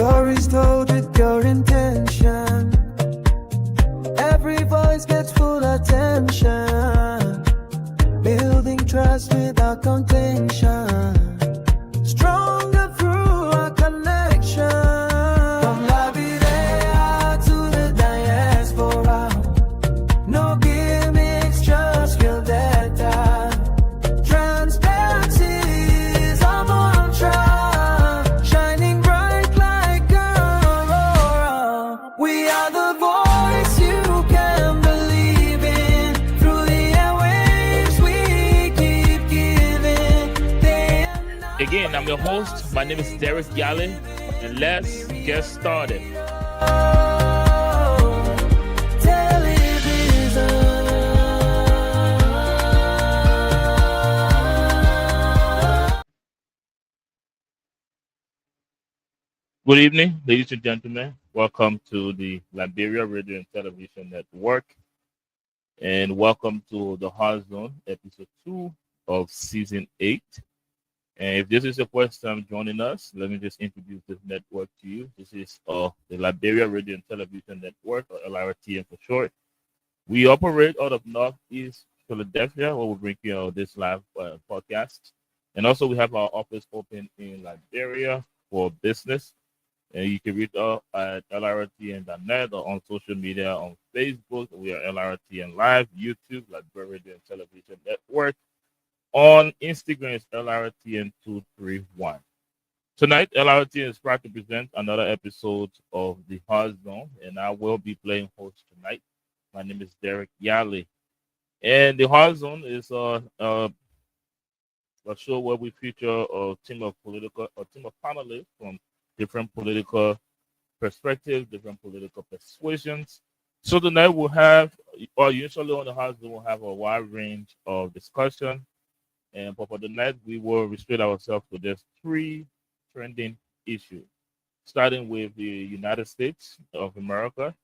Stories told with pure intention. Every voice gets full attention. Building trust without contention. Stronger through a connection. From La Videa to the diaspora. No gimmicks, just real data. Transparency is our mantra. Shining bright like an aurora. We are the voice you can believe in. Through the airwaves we keep giving. Day and night. Again, I'm your host. My name is Derek Yale, and let's get started. Good evening, ladies and gentlemen. Welcome to the Liberia Radio and Television Network, and welcome to the Hard Zone, episode 2 of season 8. And if this is your first time joining us, let me just introduce this network to you. This is the Liberia Radio and Television Network, or LRTN for short. We operate out of Northeast Philadelphia, where we bring you this live podcast. And also, we have our office open in Liberia for business. And you can reach us at LRTN.net or on social media on Facebook. We are LRTN Live, YouTube, Liberia Radio and Television Network. On Instagram, it's LRTN231. Tonight, LRTN is proud to present another episode of The Hard Zone, and I will be playing host tonight. My name is Derek Yale. And The Hard Zone is a show where we feature a team of panelists from different political perspectives, different political persuasions. So tonight we'll have, or usually on The Hard Zone, we'll have a wide range of discussion. But for the night, we will restrict ourselves to just 3 trending issues, starting with the United States of America.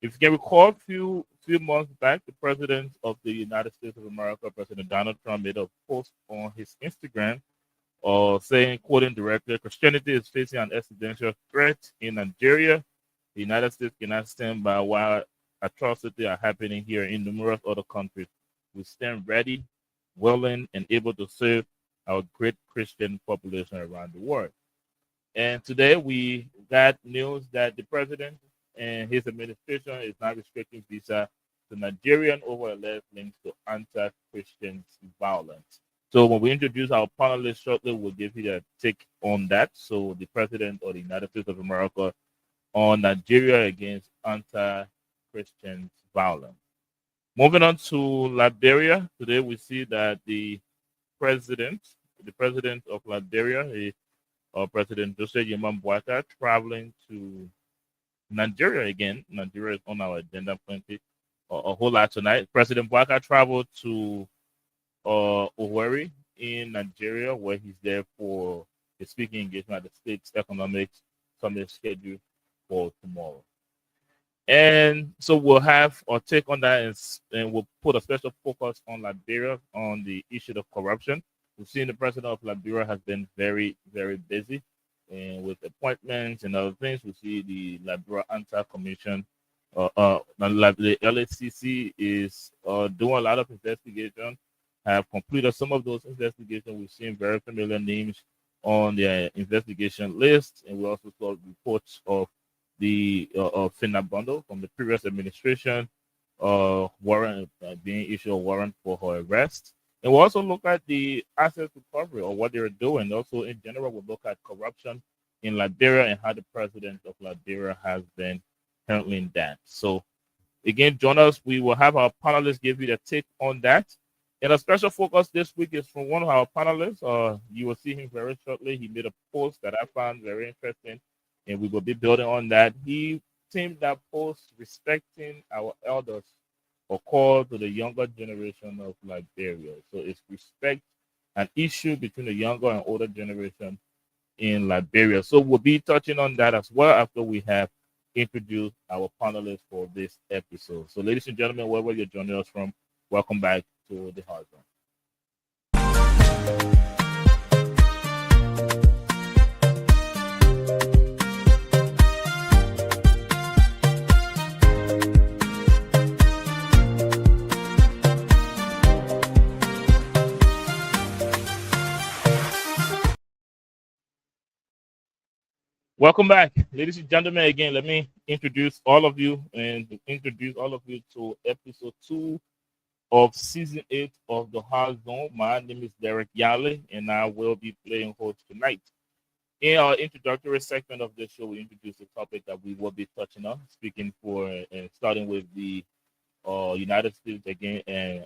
If you can recall, a few months back, the President of the United States of America, President Donald Trump, made a post on his Instagram saying, quoting directly, "Christianity is facing an existential threat in Nigeria. The United States cannot stand by while atrocities are happening here in numerous other countries. We stand ready, willing, and able to serve our great Christian population around the world." And today we got news that the president and his administration is now restricting visa to Nigerian over alleged links to anti-Christian violence. So when we introduce our panelists shortly, we'll give you a take on that. So the president of the United States of America on Nigeria against anti-Christian violence. Moving on to Liberia, today we see that the president of Liberia, President Joseph Yeman Boakai, traveling to Nigeria again. Nigeria is on our agenda plenty, a whole lot tonight. President Boakai traveled to Owerri in Nigeria, where he's there for the speaking engagement at the State's Economics Summit scheduled for tomorrow. And so we'll have our take on that, and we'll put a special focus on Liberia on the issue of corruption. We've seen the president of Liberia has been very, very busy, and with appointments and other things. We see the Liberia Anti-Commission, the LACC is doing a lot of investigation, have completed some of those investigations. We've seen very familiar names on their investigation list, and we also saw reports of the Finna Bundle from the previous administration, warrant being issued a warrant for her arrest. And we'll also look at the asset recovery or what they're doing. Also, in general, we'll look at corruption in Liberia and how the president of Liberia has been handling that. So, again, join us. We will have our panelists give you the take on that. And a special focus this week is from one of our panelists. You will see him very shortly. He made a post that I found very interesting, and we will be building on that. He themed that post respecting our elders, or call to the younger generation of Liberia. So it's respect, an issue between the younger and older generation in Liberia. So we'll be touching on that as well after we have introduced our panelists for this episode. So ladies and gentlemen, wherever you're joining us from, welcome back to the Hard Zone. Welcome back, ladies and gentlemen. Again, let me introduce all of you to episode 2 of season 8 of the Hard Zone. My name is Derek Yale, and I will be playing host tonight. In our introductory segment of this show, we introduce a topic that we will be touching on, speaking for and starting with the United States again and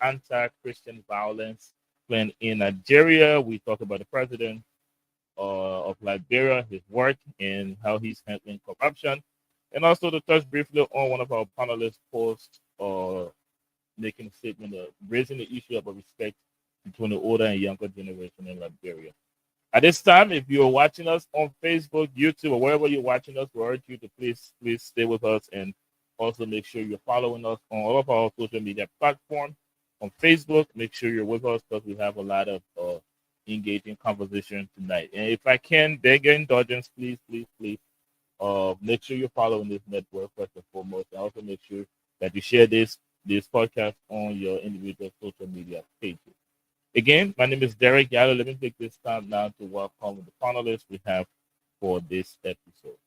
anti-Christian violence plan in Nigeria. We talk about the president of Liberia, his work, and how he's handling corruption, and also to touch briefly on one of our panelists' post making a statement raising the issue of respect between the older and younger generation in Liberia. At this time, if you're watching us on Facebook, YouTube, or wherever you're watching us, we urge you to please stay with us and also make sure you're following us on all of our social media platforms. On Facebook, make sure you're with us because we have a lot of engaging conversation tonight. And if I can beg your indulgence, please, make sure you're following this network first and foremost. And also make sure that you share this podcast on your individual social media pages. Again, my name is Derek Yalo. Let me take this time now to welcome the panelists we have for this episode.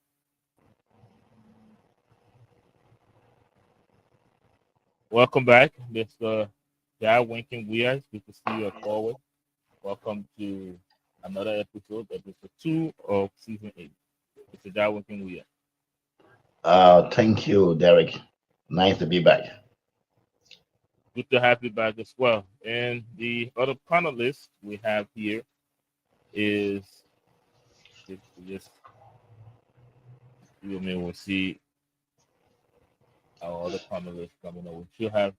Welcome back, Mr. Jai Winking Weir. Good to see you as always. Welcome to another episode 2 of season 8. Mr. Jai Winking Weir. Thank you, Derek. Nice to be back. Good to have you back as well. And the other panelist we have here is just we'll see our other panelists coming up. We should have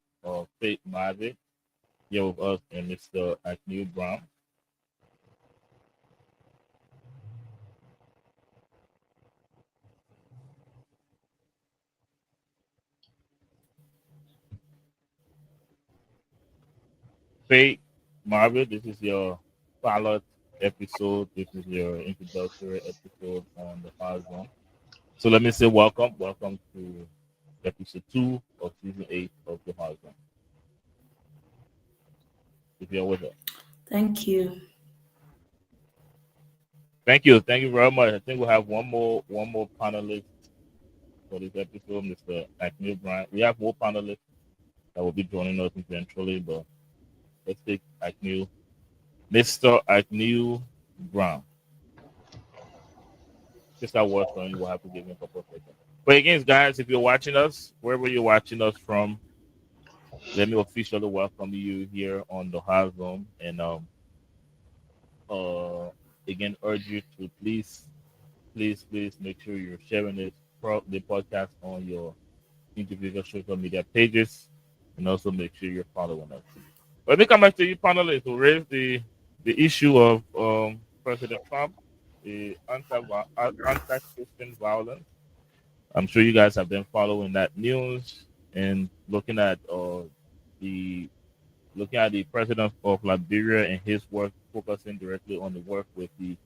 Faith Marvin here with us and Mr. Agnew Brown. Faith Marvin, this is your pilot episode. This is your introductory episode on the Hard Zone. So let me say welcome to episode 2 of season 8 of the Hard Zone. If you're with us. Thank you. Thank you very much. I think we'll have one more panelist for this episode, Mr. Agnew Brown. We have more panelists that will be joining us eventually, but let's take Agnew. Mr. Agnew Brown. Just that word from you, we'll have to give him a couple of seconds. But again, guys, if you're watching us, wherever you're watching us from, let me officially welcome you here on the Hard Zone. And again, urge you to please make sure you're sharing the podcast on your individual social media pages, and also make sure you're following us. Let me come back to you, panelists, to raise the issue of President Trump, the anti-Christian violence. I'm sure you guys have been following that news and looking at the president of Liberia and his work, focusing directly on the work with the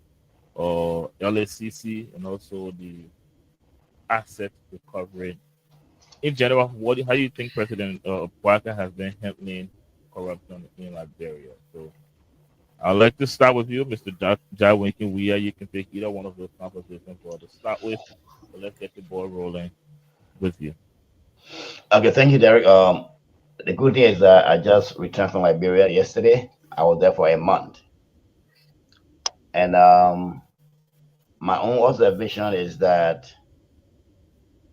LACC and also the asset recovery. In general, how do you think President Bouaka has been handling corruption in Liberia? So I'd like to start with you, Mr. Jai Winking Weir. You can take either one of those conversations for to start with. So let's get the ball rolling with you. Okay, thank you, Derek. The good thing is that I just returned from Liberia yesterday. I was there for a month. And my own observation is that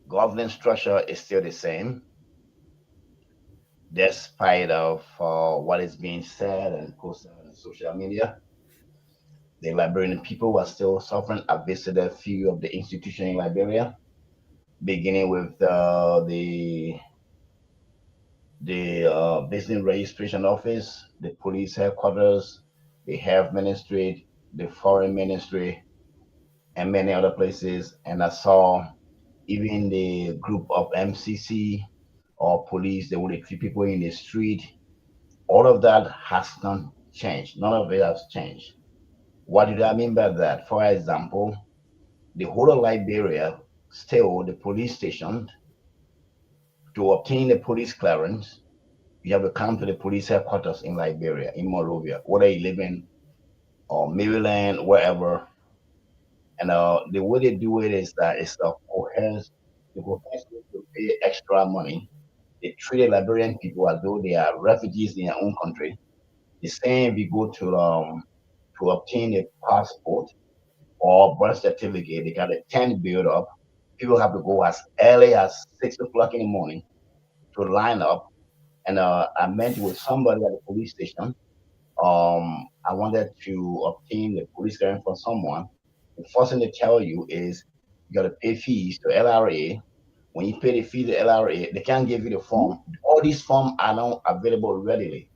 governance structure is still the same, despite of what is being said and posted on social media. The Liberian people are still suffering. I visited a few of the institutions in Liberia, beginning with the business registration office, the police headquarters, the health ministry, the foreign ministry, and many other places. And I saw even the group of MCC or police, they would treat people in the street. All of that has not changed. None of it has changed. What do I mean by that? For example, the whole of Liberia, still the police station, to obtain a police clearance, you have to come to the police headquarters in Liberia, in Monrovia, whether you live in or Maryland, wherever. And the way they do it is that it's the coerce you to pay extra money. They treat the Liberian people as though they are refugees in their own country. The same we go to obtain a passport or birth certificate, they got a tent built up. People have to go as early as 6 o'clock in the morning to line up. And I met with somebody at the police station. I wanted to obtain the police clearance from someone. The first thing they tell you is you got to pay fees to LRA. When you pay the fee to LRA, they can't give you the form. All these forms are not available readily,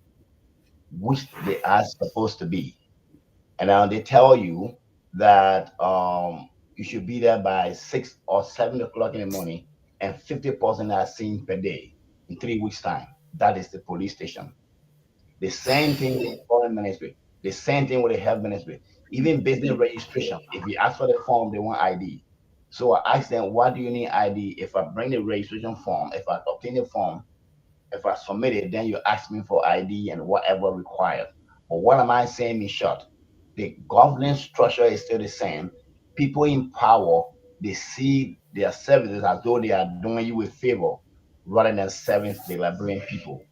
which they are supposed to be. And now they tell you that you should be there by 6 or 7 o'clock in the morning, and 50% are seen per day in 3 weeks' time. That is the police station. The same thing with the foreign ministry. The same thing with the health ministry. Even business registration. If you ask for the form, they want ID. So I asked them, "Why do you need ID?" If I bring the registration form, if I obtain the form, if I submit it, then you ask me for ID and whatever required. But what am I saying in short? The governance structure is still the same. People in power, they see their services as though they are doing you a favor rather than serving the Liberian people.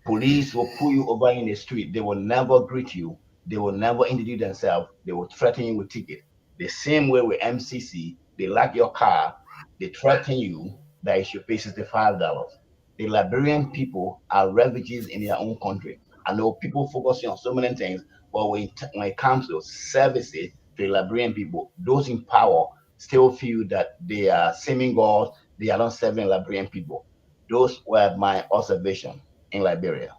Police will pull you over in the street. They will never greet you. They will never introduce themselves. They will threaten you with ticket. The same way with MCC, they like your car. They threaten you that you should pay $65. The Liberian people are refugees in their own country. I know people focusing on so many things, but when it comes to services to the Liberian people, those in power still feel that they are saving God. They are not serving Liberian people. Those were my observation in Liberia.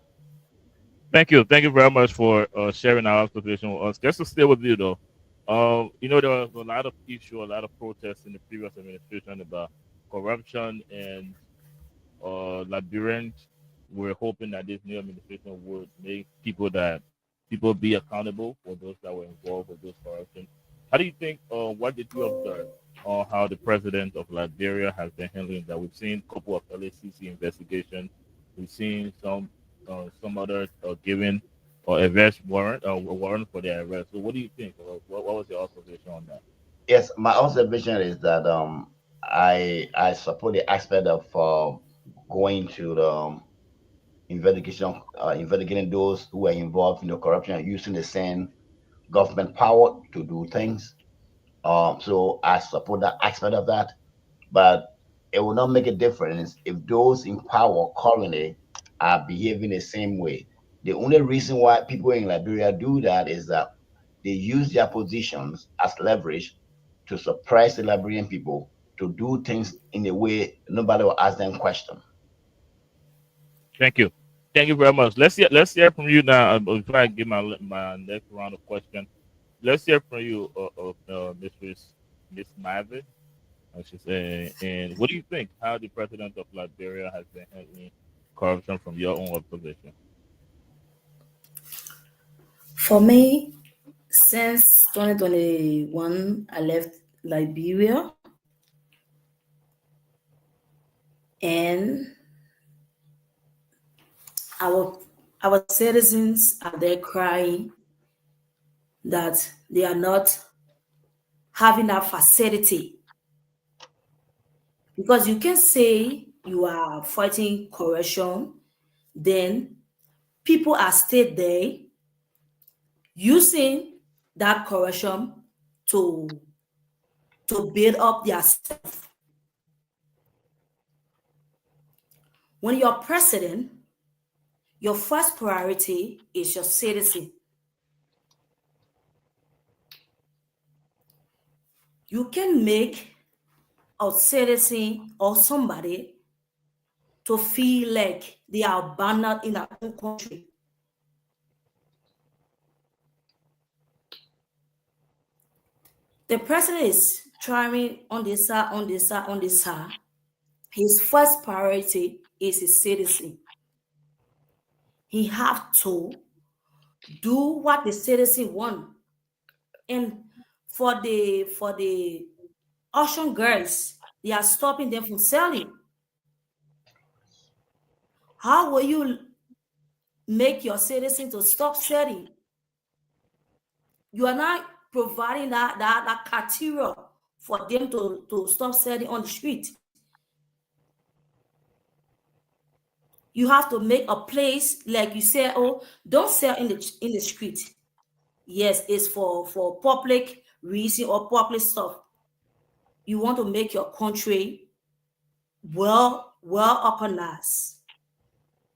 Thank you very much for sharing our observation with us. Just to stay with you though, there was a lot of issue, a lot of protests in the previous administration about corruption and Liberians. We're hoping that this new administration would make people be accountable for those that were involved with this corruption. How do you think? What did you observe on how the president of Liberia has been handling that? We've seen a couple of LACC investigations. We've seen some other giving or arrest warrant a warrant for their arrest. So, what do you think? What was your observation on that? Yes, my observation is that I support the aspect of going to the investigating those who are involved in the corruption and using the same government power to do things. So I support that aspect of that, but it will not make a difference if those in power currently are behaving the same way. The only reason why people in Liberia do that is that they use their positions as leverage to suppress the Liberian people to do things in a way nobody will ask them question. Thank you. Thank you very much. Let's hear from you now. Before I give my next round of questions, let's hear from you, Miss Mavitt. I should say. And what do you think? How the president of Liberia has been handling corruption from your own observation? For me, since 2021, I left Liberia, and our our citizens are there crying that they are not having that facility, because you can say you are fighting corruption, then people are still there using that corruption to build up their self. When you're president, your first priority is your citizen. You can make a citizen or somebody to feel like they are abandoned in their own country. The president is trying on this side, on this side, on this side. His first priority is his citizen. He have to do what the citizen want. And for the auction girls, they are stopping them from selling. How will you make your citizen to stop selling? You are not providing that criteria for them to stop selling on the street. You have to make a place like you say, oh, don't sell in the street. Yes, it's for public reason or public stuff. You want to make your country well organized.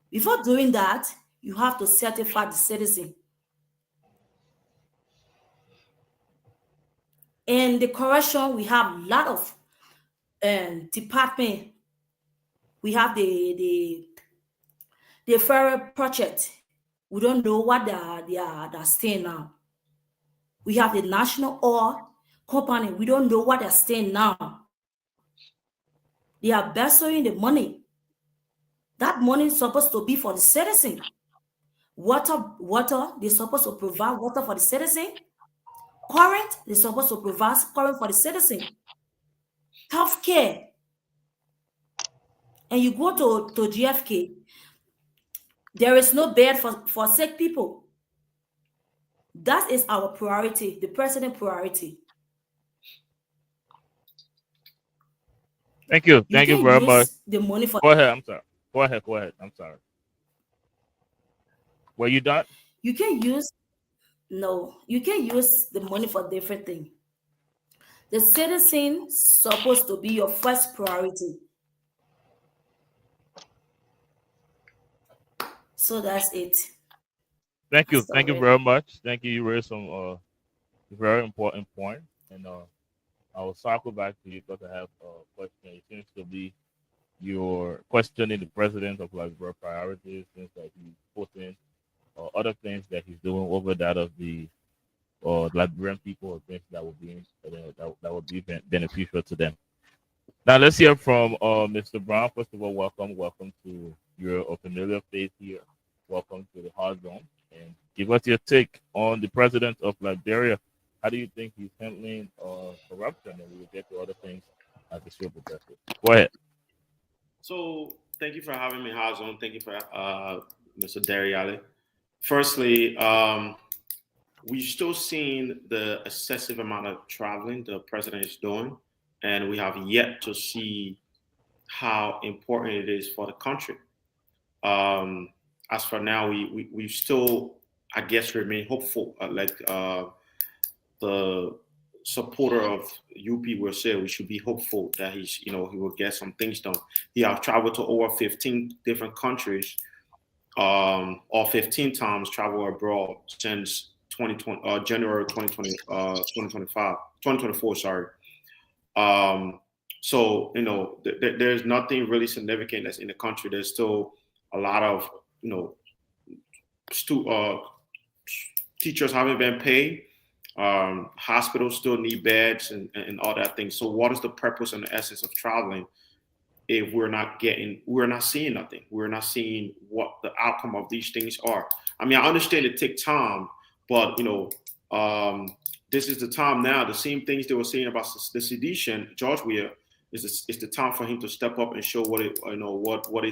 Before doing that, you have to certify the citizen. In the correction, we have a lot of department. We have the federal project. We don't know what they're staying now. We have the national oil company. We don't know what they're staying now. They are bestowing the money. That money is supposed to be for the citizen. Water, they're supposed to provide water for the citizen. Current, they're supposed to provide current for the citizen. Health care. And you go to GFK, there is no bed for sick people. That is our priority, the president's priority. Thank you. Thank you very much. The money for Go ahead. I'm sorry. Go ahead. I'm sorry. Were you done? You can use the money for different things. The citizen supposed to be your first priority. So that's it. Thank you. Thank you very much. Thank you. You raised some very important point, and I will circle back to you because I have a question. It seems to be your questioning the president of Liberia priorities, things that he's putting, or other things that he's doing over that of the Liberian people, or things that would be that would be beneficial to them. Now let's hear from Mr. Brown. First of all, welcome to your familiar face here. Welcome to the Hard Zone, and give us your take on the president of Liberia. How do you think he's handling corruption? And we will get to other things as the show progresses. Go ahead. So, thank you for having me, Hard Zone. Thank you for Mr. Dariale. Firstly, we're still seeing the excessive amount of traveling the president is doing, and we have yet to see how important it is for the country. As for now, we still, I guess, remain hopeful. The supporter of UP will say, we should be hopeful that he will get some things done. He has traveled to over 15 different countries, or 15 times travel abroad since January 2024. Sorry. So there's nothing really significant that's in the country. There's still a lot of teachers haven't been paid. Hospitals still need beds and all that thing. So what is the purpose and the essence of traveling if we're not seeing nothing? We're not seeing what the outcome of these things are. I mean, I understand it takes time, but this is the time now. The same things they were saying about the sedition, George Weah, is the time for him to step up and show what is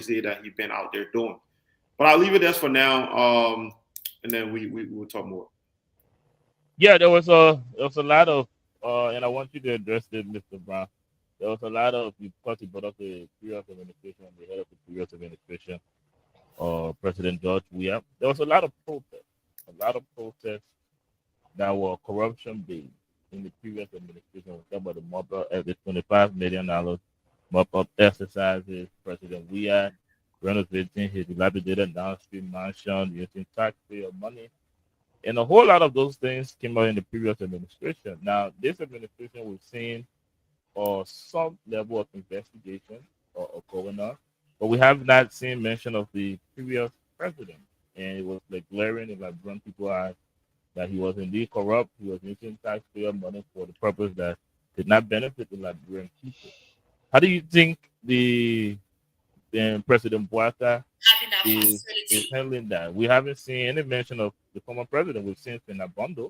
it that he's been out there doing. But I'll leave it there for now, and then we will talk more. Yeah, there was a lot of, and I want you to address it, Mr. Brown. There was a lot of, because you brought up the previous administration, the head of the previous administration, President George Weah. There was a lot of protests that were corruption-based in the previous administration. We talked about the mop-up, the $25 million mop-up exercises, President Weah renovating his dilapidated downstream mansion using taxpayer money. And a whole lot of those things came out in the previous administration. Now, this administration, we've seen some level of investigation going on, but we have not seen mention of the previous president. And it was like glaring in Liberian people's eyes that he was indeed corrupt. He was using taxpayer money for the purpose that did not benefit the Liberian people. How do you think the President Bouaka is handling that? We haven't seen any mention of the former president. We've seen Fenabondo,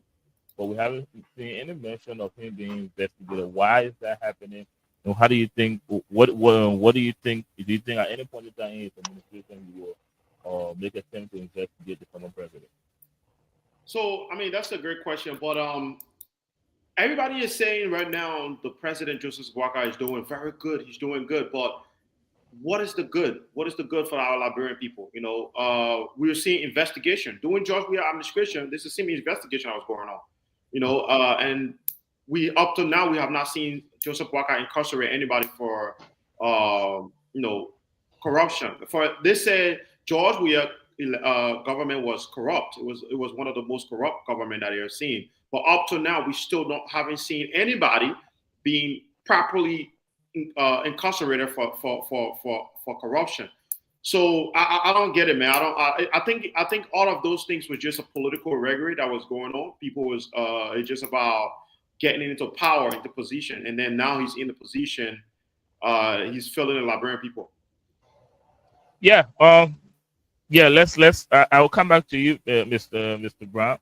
but we haven't seen any mention of him being investigated. Why is that happening? And how do you think? What do you think? Do you think at any point in time in his administration you will make a attempt to investigate the former president? So, I mean, that's a great question, but everybody is saying right now the president Joseph Boakai is doing very good. He's doing good, but what is the good? What is the good for our Liberian people? We're seeing investigation during George Weah administration. This is the same investigation that was going on. And we up to now we have not seen Joseph Boakai incarcerate anybody for corruption. For they said George Weah government was corrupt. It was one of the most corrupt government that they have seen. But up to now, we still haven't seen anybody being properly incarcerated for corruption. So I don't get it, man. I think all of those things was just a political rhetoric that was going on. People was it's just about getting into power, into position, and then now he's in the position. He's filling the Liberian people. Yeah. Yeah. Let's. I will come back to you, Mr. Brown.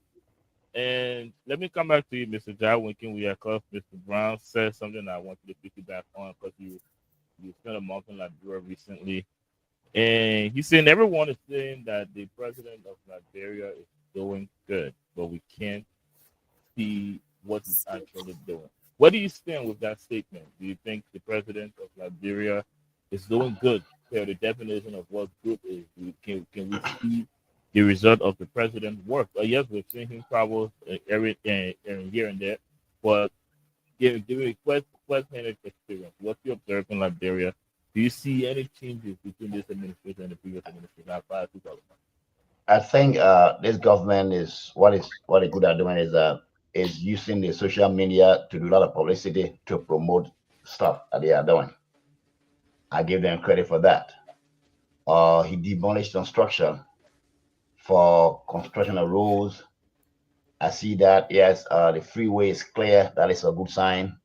And let me come back to you, Mr. Jai Winkin. Because Mr. Brown said something I want you to piggyback on because you spent a month in Liberia recently. And he's saying everyone is saying that the president of Liberia is doing good, but we can't see what he's actually doing. Where do you stand with that statement? Do you think the president of Liberia is doing good? So the definition of what good is, can we see the result of the president's work? Yes, we've seen him travel here and there, but give me first-hand experience. What you observe in Liberia? Do you see any changes between this administration and the previous administration after 2000? I think this government is what they're good at doing is using the social media to do a lot of publicity to promote stuff that they are doing. I give them credit for that. He demolished construction for construction of roads. I see that, yes, the freeway is clear. That is a good sign.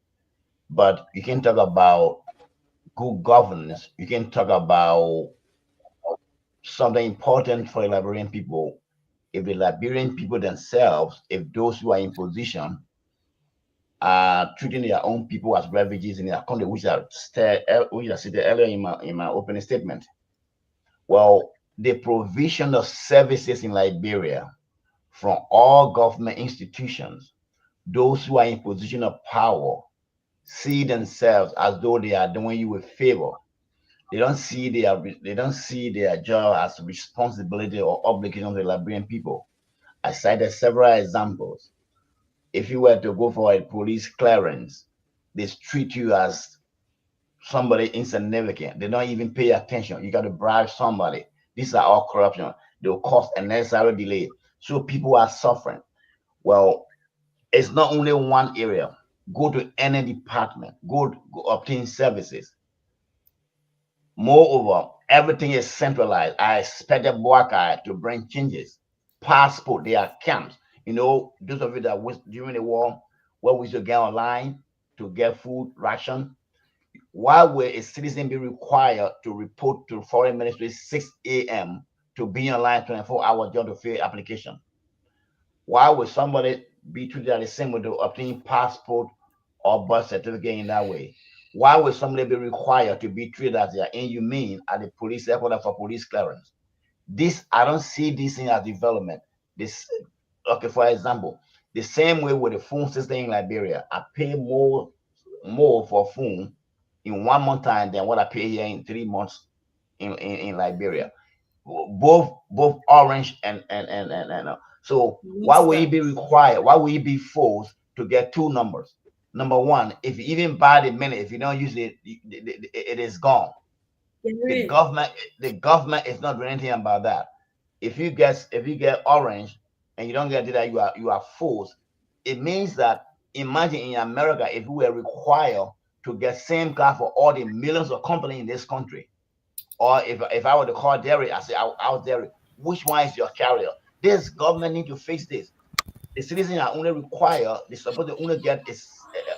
But you can talk about good governance. You can talk about something important for the Liberian people. If the Liberian people themselves, if those who are in position are treating their own people as refugees in their country, which I stated earlier in my opening statement. Well, the provision of services in Liberia from all government institutions, those who are in position of power see themselves as though they are doing you a favor. They don't see their job as a responsibility or obligation of the Liberian people. I cited several examples. If you were to go for a police clearance, they treat you as somebody insignificant. They don't even pay attention. You got to bribe somebody. These are all corruption. They'll cause unnecessary delay. So people are suffering. Well, it's not only one area. Go to any department. Go obtain services. Moreover, everything is centralized. I expected Boakai to bring changes. Passport, they are camps. Those of you that was during the war, where we used to get online to get food ration, why will a citizen be required to report to foreign ministry 6 a.m. to be online 24 hours just to fill application? Why would somebody be treated the same way to obtain passport or birth certificate in that way? Why would somebody be required to be treated as they are inhumane at the police headquarters for police clearance? I don't see this thing as development. For example, the same way with the phone system in Liberia, I pay more for phone in 1 month time than what I pay here in 3 months in Liberia. Both Orange and so why will he be required? Why will he be forced to get two numbers? Number one, if you even buy the minute, if you don't use it, it is gone. The government is not doing anything about that. If you get Orange and you don't get data, you are forced. It means that imagine in America if we were required to get same card for all the millions of companies in this country, or if I were to call Derry, I say out Derry, which one is your carrier? This government need to fix this. The citizens are only required, they're supposed to only get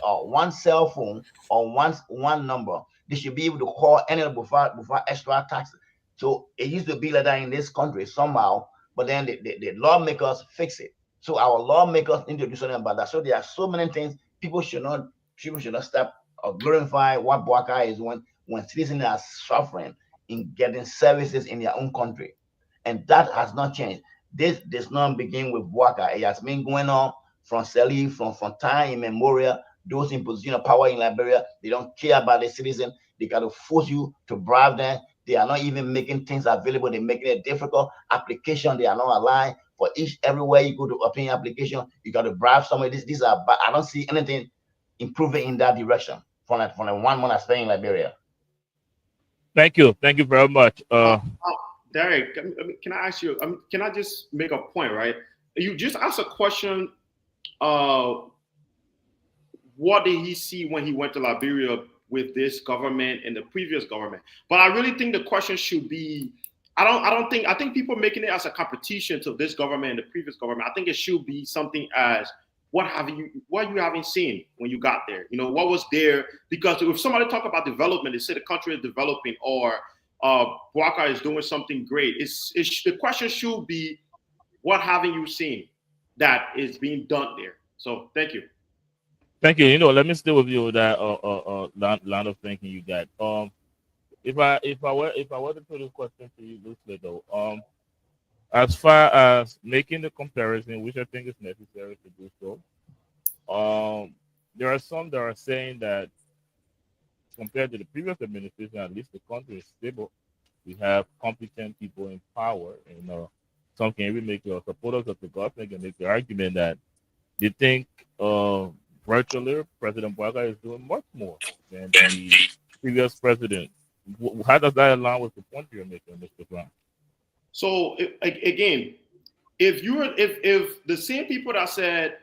one cell phone or one number. They should be able to call any before extra taxes. So it used to be like that in this country somehow, but then the lawmakers fix it. So our lawmakers need to do something about that. So there are so many things people should not stop or glorify what Boakai is when citizens are suffering in getting services in their own country. And that has not changed. This does not begin with Boakai. It has been going on from Salif, from time immemorial, those in position of power in Liberia, they don't care about the citizen. They got to force you to bribe them. They are not even making things available. They're making it difficult. Application, they are not aligned. For everywhere you go to obtain application, you got to bribe somebody. These are, but I don't see anything improving in that direction from the 1 month I spent in Liberia. Thank you very much. Derek, can I ask you? Can I just make a point? Right, you just asked a question. What did he see when he went to Liberia with this government and the previous government? But I really think the question should be, I think people making it as a competition to this government and the previous government. I think it should be something as, what you haven't seen when you got there? You know, what was there? Because if somebody talk about development, they say the country is developing, or Bouakai is doing something great. The question should be, what haven't you seen that is being done there? So thank you. Thank you. You know, let me stay with you with that line of thinking you got. If I were to put a question to you loosely though, as far as making the comparison, which I think is necessary to do so, there are some that are saying that compared to the previous administration, at least the country is stable. We have competent people in power, and some can even make supporters of the government can make the argument that they think virtually President Bouakai is doing much more than the previous president. How does that align with the point you're making, Mr. Brown? So again, if the same people that said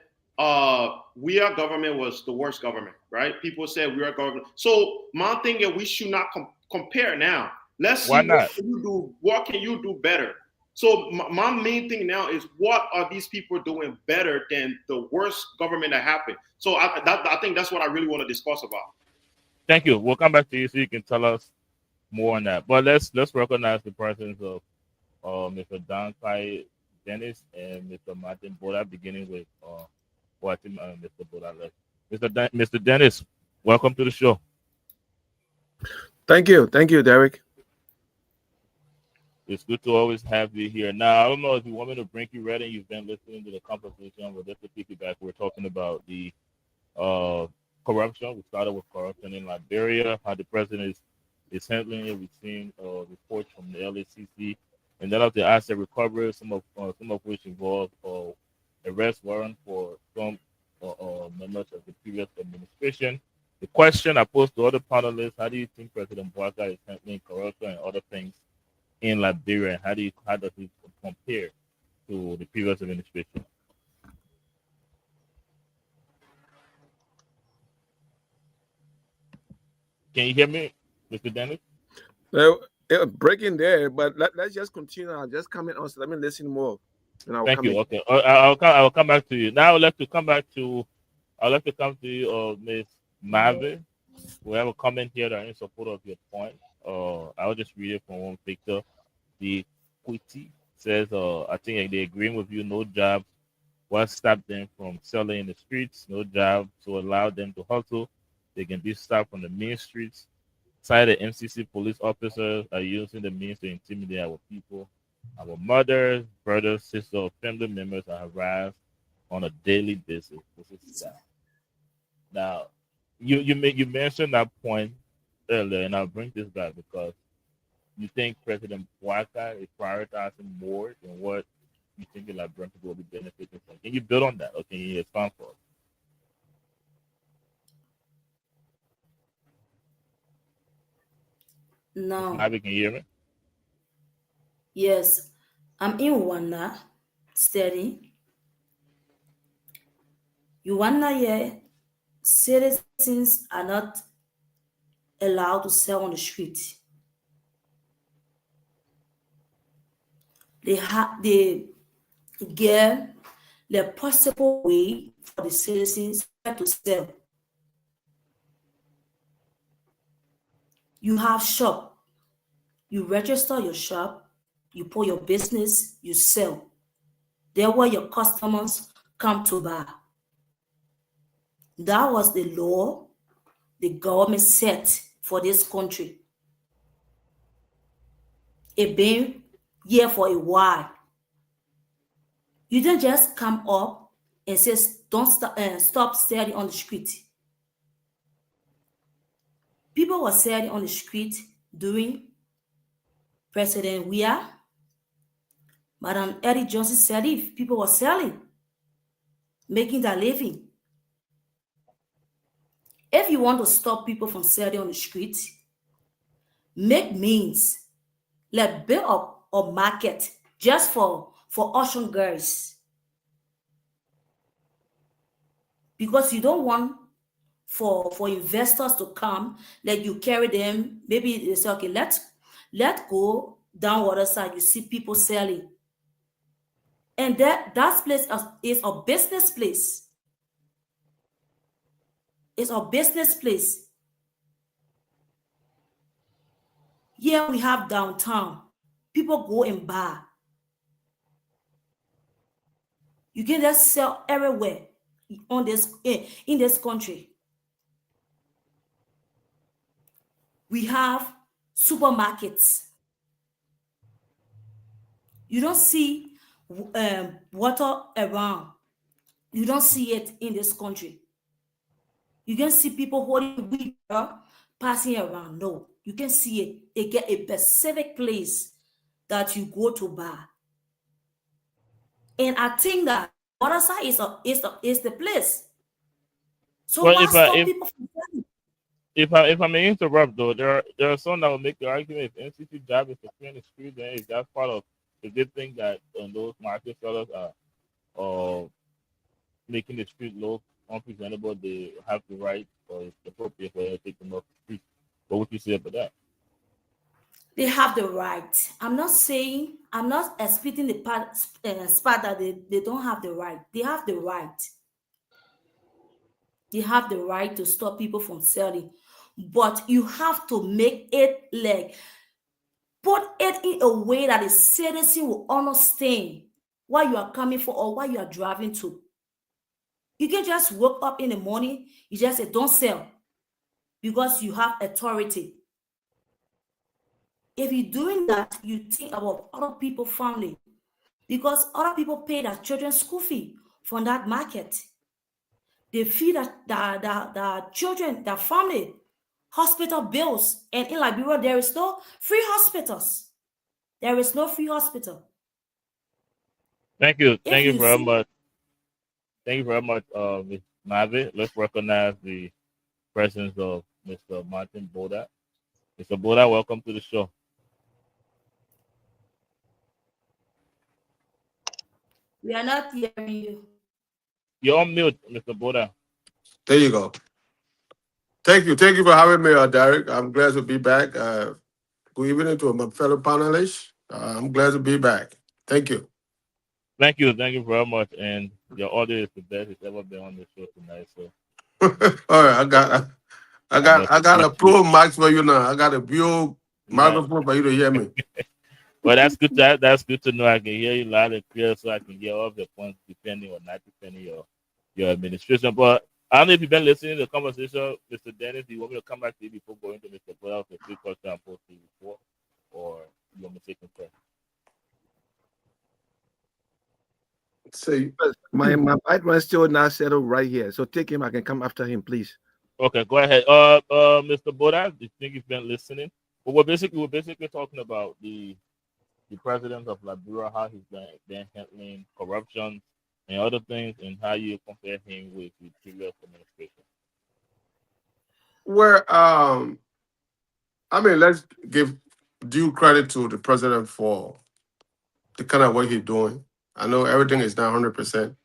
we are government was the worst government, right? People said we are government. So my thing is we should not compare now. Let's see what can you do better. So my main thing now is, what are these people doing better than the worst government that happened? So I think that's what I really want to discuss about. Thank you. We'll come back to you so you can tell us more on that. But let's recognize the presence of Mr. Dankai Dennis and Mr. Martin Bola, beginning with Mr. Bola left. Mr. Dennis, welcome to the show. Thank you, Derek. It's good to always have you here. Now, I don't know if you want me to bring you ready. You've been listening to the conversation. We're just to piggyback. We're talking about the corruption. We started with corruption in Liberia, how the president is handling it. We've seen reports from the LACC, and then of the asset recovery, some of which involve arrest warrant for some members of the previous administration. The question I posed to other panelists: how do you think President Bouakai is handling corruption and other things in Liberia? How does it compare to the previous administration? Can you hear me, Mr. Dennis? Breaking there, but let's just continue. I'll just comment on. Let me listen more. Thank you. Okay, I'll come back to you. Now I'd like to come to you, Ms. Mavi. We have a comment here that in support of your point. I'll just read it from one Victor. The Quitty says, I think they agree with you. No job. What stopped them from selling in the streets? No job to allow them to hustle. They can be stopped from the main streets. Cited MCC police officers are using the means to intimidate our people. Our mothers, brothers, sisters, family members are harassed on a daily basis. This is sad. Now, you mentioned that point earlier, and I'll bring this back because you think President Bouakai is prioritizing more than what you think the Liberian people will be benefiting from. Can you build on that, or can you expand for it? No. Maybe can you hear me? Yes, I'm in Rwanda studying. Rwanda here, citizens are not allowed to sell on the street. They get the possible way for the citizens to sell. You have shop, you register your shop, you put your business, you sell. There where your customers come to buy. That was the law the government set for this country. It been here for a while. You don't just come up and says don't stop selling on the street. People were selling on the street during President Weah, Madam Eddie Johnson Sirleaf. People were selling, making their living. If you want to stop people from selling on the street, make means, like build up a market just for auction girls. Because you don't want for investors to come, like you carry them, maybe they say, okay, let's go down water side, you see people selling. And that place is a business place. It's a business place. Here we have downtown. People go and buy. You can just sell everywhere in this country. We have supermarkets. You don't see water around. You don't see it in this country. You can see people holding weed passing around. No, you can see it. They get a specific place that you go to buy. And I think that Waterside is the place. So Well, why stop people from selling? if I may interrupt though, there are some that will make the argument if NCC job is to clean the street, then if that's part of the good thing that those market sellers are making the street look unpresentable, they have the right or it's appropriate for them to take them off the street. What would you say about that? They have the right. I'm not splitting the spot that they don't have the right. They have the right. They have the right to stop people from selling. But you have to make it like, put it in a way that the citizen will understand what you are coming for or what you are driving to. You can just wake up in the morning, you just say, don't sell, because you have authority. If you're doing that, you think about other people's family, because other people pay their children's school fee from that market. They feed the children, their family, hospital bills. And in Liberia, there is no free hospitals. There is no free hospital. Thank you. Thank you very much. Thank you very much, Ms. Mavi. Let's recognize the presence of Mr. Martin Boda. Mr. Boda, welcome to the show. We are not hearing you. You're on mute, Mr. Boda. There you go. Thank you for having me, Derek. I'm glad to be back. Good evening to my fellow panelists. I'm glad to be back. Thank you. Thank you very much. And your audio is the best it's ever been on the show tonight. So, all right, I got a pro mic for you now. I got a Buick microphone for you to hear me. Well, that's good. That's good to know. I can hear you loud and clear, so I can get all the points depending or not depending your administration. But I don't know if you've been listening to the conversation, Mr. Dennis. Do you want me to come back to you before going to Mr. Boda with a quick question I posed to you before, or you want me to take him first? So my mic was still not settled right here. So take him. I can come after him, please. Okay, go ahead. Mr. Boda, do you think you've been listening? Well, we're basically talking about the president of Liberia, how he's been handling corruption and other things, and how you compare him with the previous administration. Well, I mean, let's give due credit to the president for the kind of work he's doing. I know everything is not 100%,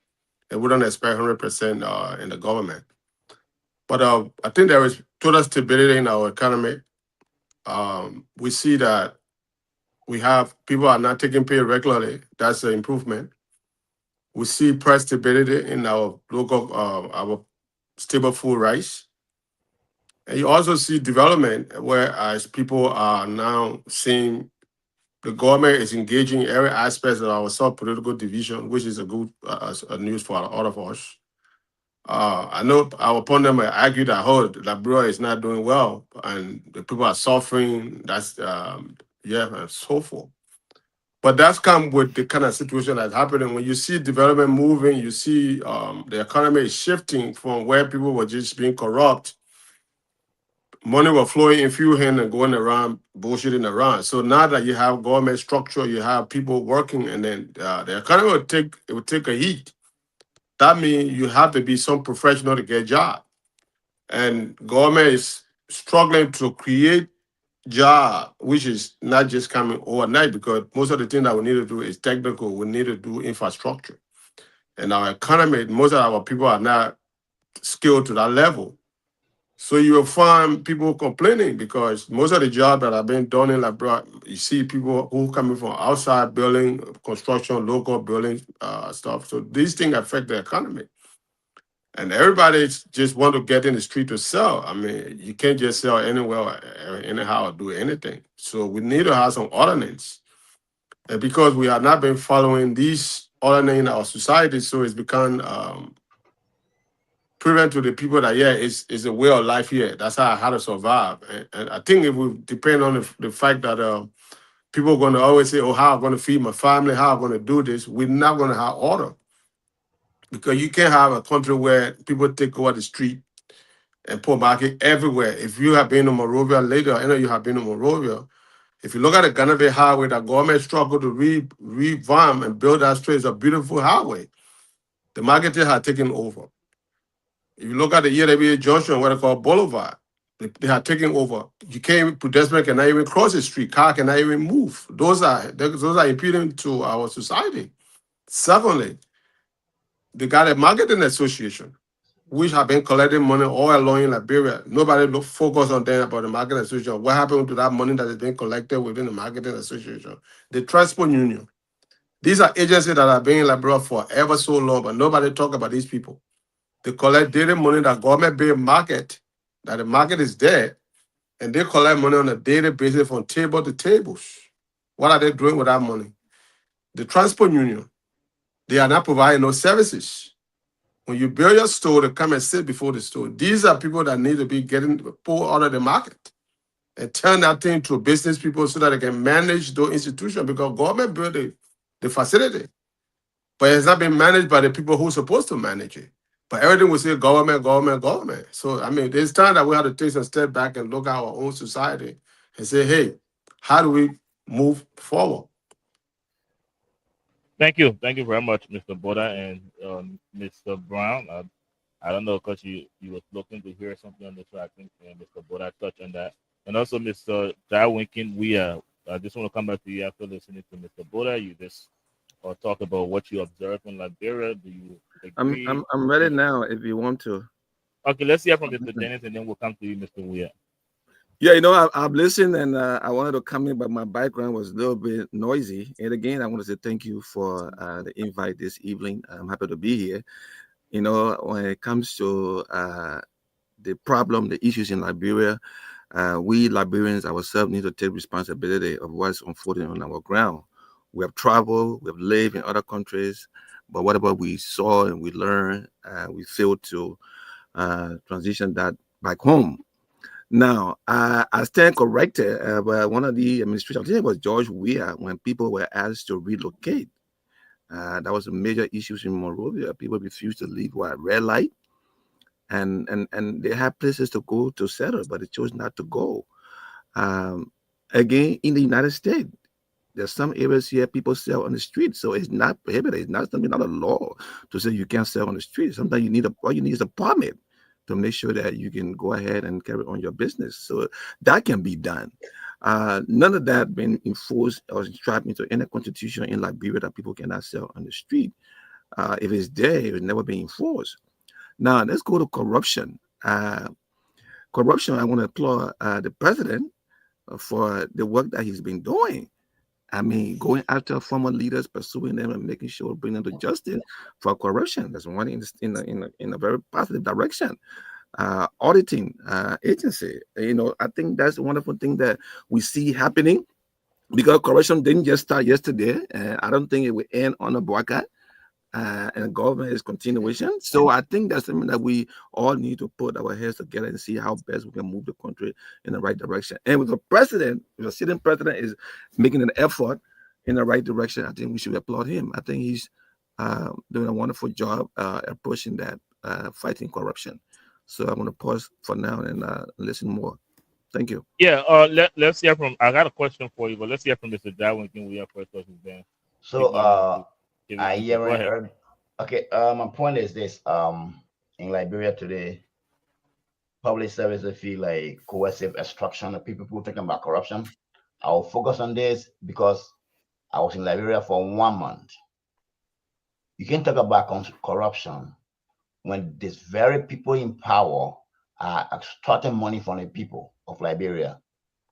and we don't expect 100% in the government. But I think there is total stability in our economy. We see that we have people are not taking pay regularly. That's an improvement. We see price stability in our local, our stable food rice. And you also see development, whereas people are now seeing the government is engaging in every aspect of our sub-political division, which is a good news for all of us. I know our opponent may argue that Liberia is not doing well and the people are suffering. That's and so forth. But that's come with the kind of situation that's happening. When you see development moving, you see the economy is shifting from where people were just being corrupt. Money was flowing in few hands and going around, bullshitting around. So now that you have government structure, you have people working, and then the economy will take a heat. That means you have to be some professional to get a job. And government is struggling to create job, which is not just coming overnight, because most of the things that we need to do is technical. We need to do infrastructure. And our economy, most of our people are not skilled to that level. So you will find people complaining because most of the jobs that have been done in Liberia, you see people who coming from outside building, construction, local building stuff. So these things affect the economy. And everybody just want to get in the street to sell. I mean, you can't just sell anywhere, anyhow, or do anything. So we need to have some ordinance. And because we have not been following these ordinance in our society, so it's become prevent to the people that, yeah, it's a way of life here. That's how to survive. And I think it will depend on the fact that people are going to always say, oh, how I'm going to feed my family, how I'm going to do this. We're not going to have order. Because you can't have a country where people take over the street and put market everywhere. If you have been to Monrovia later, I know you have been to Monrovia. If you look at the Gunnersville Highway, the government struggled to revamp and build that street. It's a beautiful highway. The marketing had taken over. If you look at the EWA Junction, what they call Boulevard, they had taken over. You can't, pedestrian cannot even cross the street. Car cannot even move. Those are impeding to our society. Secondly, they got a marketing association, which have been collecting money all along in Liberia. Nobody focus on them about the marketing association. What happened to that money that is being collected within the marketing association? The Transport Union. These are agencies that have been in Liberia for ever so long, but nobody talk about these people. They collect daily money that government pay market, that the market is there, and they collect money on a daily basis from table to tables. What are they doing with that money? The Transport Union, they are not providing no services. When you build your store, they come and sit before the store. These are people that need to be getting pulled out of the market and turn that thing to business people so that they can manage those institutions, because government built the facility, but it's not been managed by the people who are supposed to manage it. But everything we say government, government, government. So, I mean, there's time that we have to take a step back and look at our own society and say, hey, how do we move forward? Thank you very much, Mr. Boda and Mr. Brown. I don't know, because you were looking to hear something on this, so I think Mr. Boda touched on that, and also Mr. Darwinkin. I just want to come back to you after listening to Mr. Boda. You just talk about what you observed in Liberia. Do you agree? I'm ready now if you want to. Okay, let's hear from Mr. Dennis, and then we'll come to you, Mr. Weir. Yeah, you know, I've listened, and I wanted to come in, but my background was a little bit noisy. And again, I want to say thank you for the invite this evening. I'm happy to be here. You know, when it comes to the problem, the issues in Liberia, we Liberians ourselves need to take responsibility of what's unfolding on our ground. We have traveled, we have lived in other countries, but whatever we saw and we learned, we failed to transition that back home. Now, I stand corrected, but one of the administrators, I think it was George Weah, when people were asked to relocate. That was a major issue in Monrovia. People refused to leave red light, and they had places to go to settle, but they chose not to go. Again, in the United States, there's some areas here people sell on the street, so it's not prohibited. It's not something, not a law to say you can't sell on the street. Sometimes all you need is a permit to make sure that you can go ahead and carry on your business. So that can be done. None of that been enforced or enshrined into any constitution in Liberia that people cannot sell on the street. If it's there, it will never be enforced. Now, let's go to corruption. Corruption, I want to applaud the president for the work that he's been doing. I mean, going after former leaders, pursuing them, and making sure bringing them to justice for corruption. That's one in a very positive direction. Auditing agency, you know, I think that's a wonderful thing that we see happening, because corruption didn't just start yesterday, and I don't think it will end on a boycott. And the government is continuation. So I think that's something that we all need to put our heads together and see how best we can move the country in the right direction. And with the president, the sitting president is making an effort in the right direction. I think we should applaud him. I think he's doing a wonderful job approaching that, fighting corruption. So I'm going to pause for now and listen more. Thank you. Yeah, let's hear from. I got a question for you, but let's hear from Mr. Darwin. Can we have first question then? So I hear. Go ahead. Okay, my point is this: in Liberia today, public services feel like coercive extraction of people talking about corruption. I'll focus on this because I was in Liberia for 1 month. You can talk about corruption when these very people in power are extracting money from the people of Liberia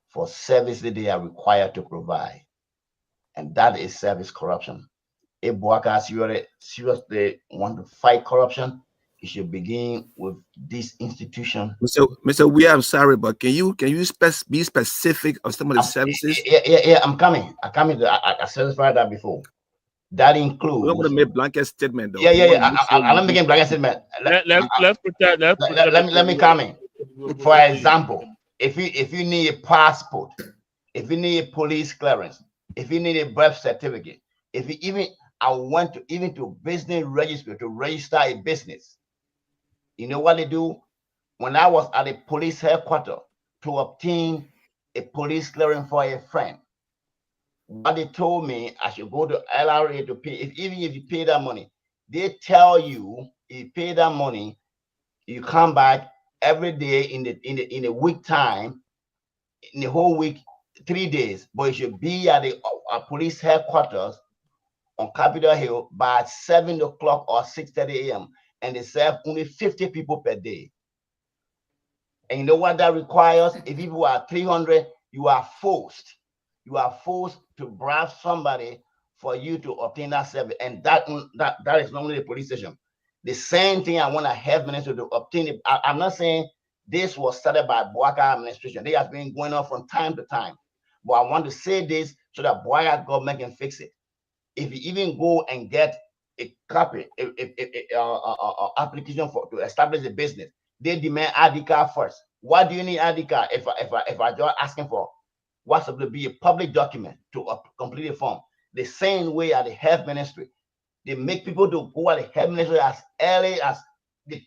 for services they are required to provide. And that is service corruption. If Bouaka seriously want to fight corruption, it should begin with this institution. Mr. We I'm sorry, but can you be specific of some of the services? Yeah, I'm coming. I satisfied that before. That includes. We don't want to make blanket statement though. Yeah. I'm making blanket statement. Let's pretend. Let me come in. For example, if you need a passport, if you need a police clearance, if you need a birth certificate, if you even to business registry to register a business, you know what they do? When I was at a police headquarters to obtain a police clearance for a friend, what they told me, I should go to LRA to pay. Even if you pay that money, they tell you if you pay that money, you come back every day in the week time, in the whole week, 3 days. But you should be at the police headquarters on Capitol Hill by 7 o'clock or 6:30 a.m. and they serve only 50 people per day. And you know what that requires? If people are 300, you are forced to bribe somebody for you to obtain that service. And that is normally the police station. The same thing I want to have minister to obtain it. I'm not saying this was started by Bouaka administration. They have been going on from time to time. But I want to say this so that Bouaka government can fix it. If you even go and get a copy, application to establish a business, they demand ID card first. Why do you need ID card? If I just asking for what's supposed to be a public document to complete a form, the same way at the health ministry, they make people to go at the health ministry as early as the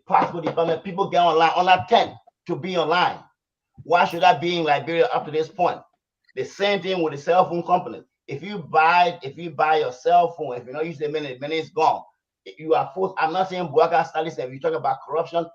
passport department. People get online on that 10 to be online. Why should that be in Liberia up to this point? The same thing with the cell phone companies. If you buy your cell phone, if you don't use the minute is gone. You are forced. I'm not saying Bouaka studies. If you talk about corruption,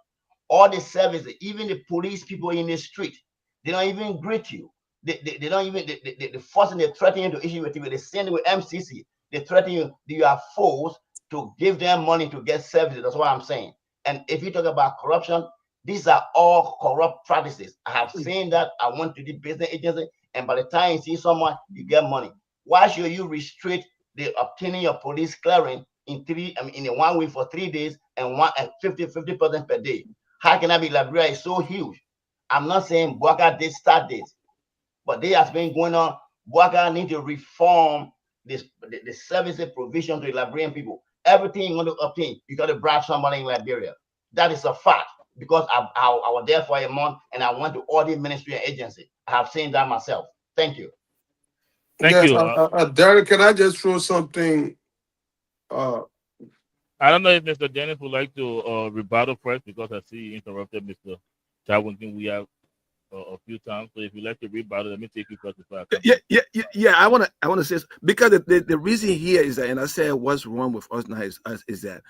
all the services, even the police people in the street, they don't even greet you. They don't even they forcing, they threaten you to issue with you. They send you with MCC. They threaten you. You are forced to give them money to get services. That's what I'm saying. And if you talk about corruption, these are all corrupt practices. I have seen that. I went to the business agency, and by the time you see someone, you get money. Why should you restrict the obtaining your police clearance in 1 week for 3 days and 50% per day? How can that be? Liberia is so huge. I'm not saying Bouaka did start this, but they have been going on. Bouaka need to reform the services provision to the Liberian people. Everything you want to obtain, you got to bribe somebody in Liberia. That is a fact, because I was there for a month and I went to all the ministry and agency. I have seen that myself. Thank you. Thank you. Derek, can I just throw something? I don't know if Mr. Dennis would like to rebuttal first, because I see he interrupted Mr. Chadwin. We have a few times. So if you like to rebuttal, let me take you first. Yeah. I want to say, because the reason here is that, and I said what's wrong with us now is that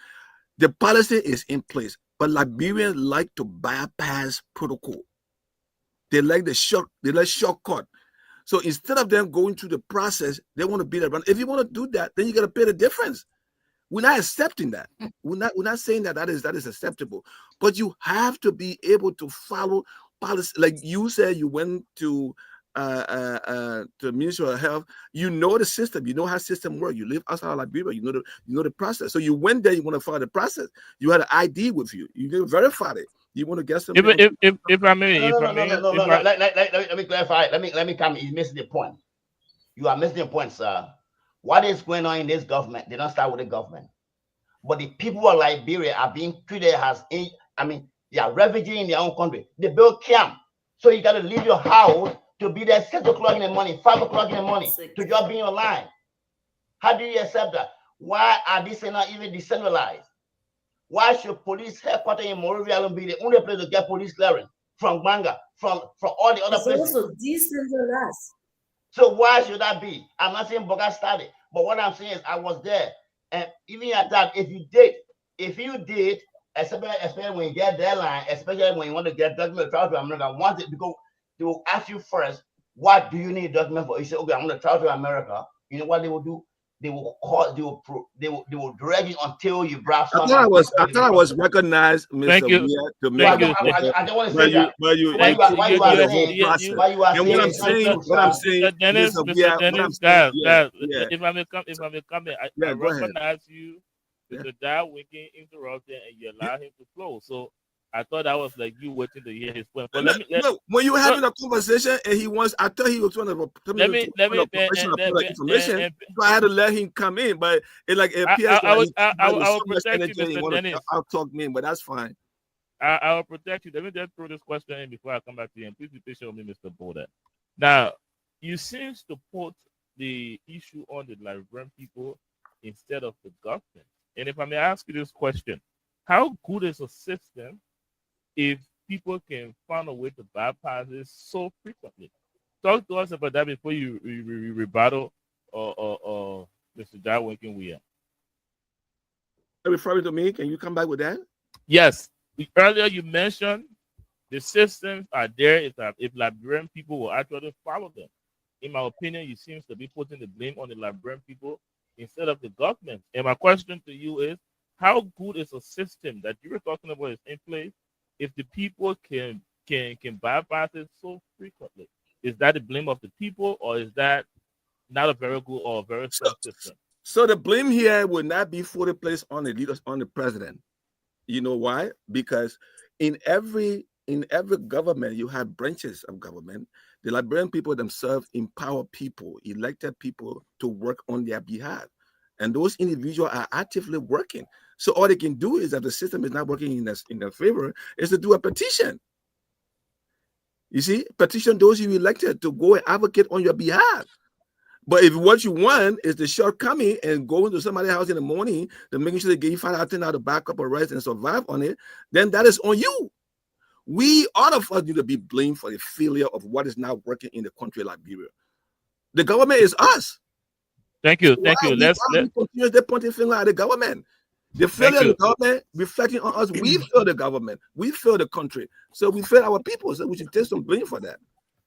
the policy is in place, but Liberians like to bypass protocol. They like shortcut. So instead of them going through the process, they want to beat around. If you want to do that, then you got to pay the difference. We're not accepting that. We're not saying that is acceptable. But you have to be able to follow policy. Like you said, you went to the Ministry of Health. You know the system. You know how system works. You live outside of Liberia. You know the process. So you went there. You want to follow the process. You had an ID with you. You didn't verify it. You want to get something? If I may, let me clarify. Let me come. You missed the point. You are missing the point, sir. What is going on in this government? They don't start with the government, but the people of Liberia are being treated as they are refugees in their own country. They build camp, so you got to leave your house to be there 6 o'clock in the morning, 5 o'clock in the morning, Six. to just be online. How do you accept that? Why are these not even decentralized? Why should police headquarters in Monrovia be the only place to get police clearance from Banga, from all the other It's places? also decentralized. So why should that be? I'm not saying Boga started, but what I'm saying is I was there. And even at that, if you did, especially when you get deadline, especially when you want to get document travel to America, once it because they will ask you first, what do you need document for? You say, okay, I'm going to travel to America. You know what they will do? They will call, they will drag you until you grab I someone. thought I was recognized, Mr. Thank you. Weir, to make Thank a you. I don't want to but say you, that. but you, Why you, you are you saying- the whole process. Why you are And what I'm saying saying, Mr. Dennis, Mr. Mr. Weir, what I'm Dennis, saying, guys, yeah. if I may come in, I Yeah, go ahead. recognize you, Yeah. Mr. Dad Winking interrupting, and you allow him to flow. So I thought that was like you waiting to hear his point. But Look, when you were having a conversation and I thought he was trying to professional information, so I had to let him come in. But it appears I will so much protect you, energy, he Mr. want to Dennis. out-talk me, but that's fine. I will protect you. Let me just throw this question in before I come back to you. And please be patient with me, Mr. Boda. Now, you seem to put the issue on the Liberian people instead of the government. And if I may ask you this question, how good is a system if people can find a way to bypass it so frequently? Talk to us about that before you rebuttal or Mr. John Winking Weir. Referring to me, can you come back with that? Yes. Earlier you mentioned the systems are there if Liberian people will actually follow them. In my opinion, you seem to be putting the blame on the Liberian people instead of the government. And my question to you is, how good is a system that you were talking about is in place if the people can bypass it so frequently? Is that the blame of the people, or is that not a very good or a very strong system? So the blame here would not be fully placed on the leaders, on the president. You know why? Because in every government, you have branches of government. The Liberian people themselves empower people, elected people to work on their behalf. And those individuals are actively working. So all they can do is, if the system is not working in their favor, is to do a petition. You see, petition those you elected to go and advocate on your behalf. But if what you want is the shortcoming and going to somebody's house in the morning to making sure they get you $5,000 to back up a rest and survive on it, then that is on you. All of us need to be blamed for the failure of what is not working in the country of Liberia. The government is us. Thank you. Let's continue to point the finger at the government. The failure of the government reflecting on us. We fail the government. We fail the country. So we fail our people. So we should take some blame for that.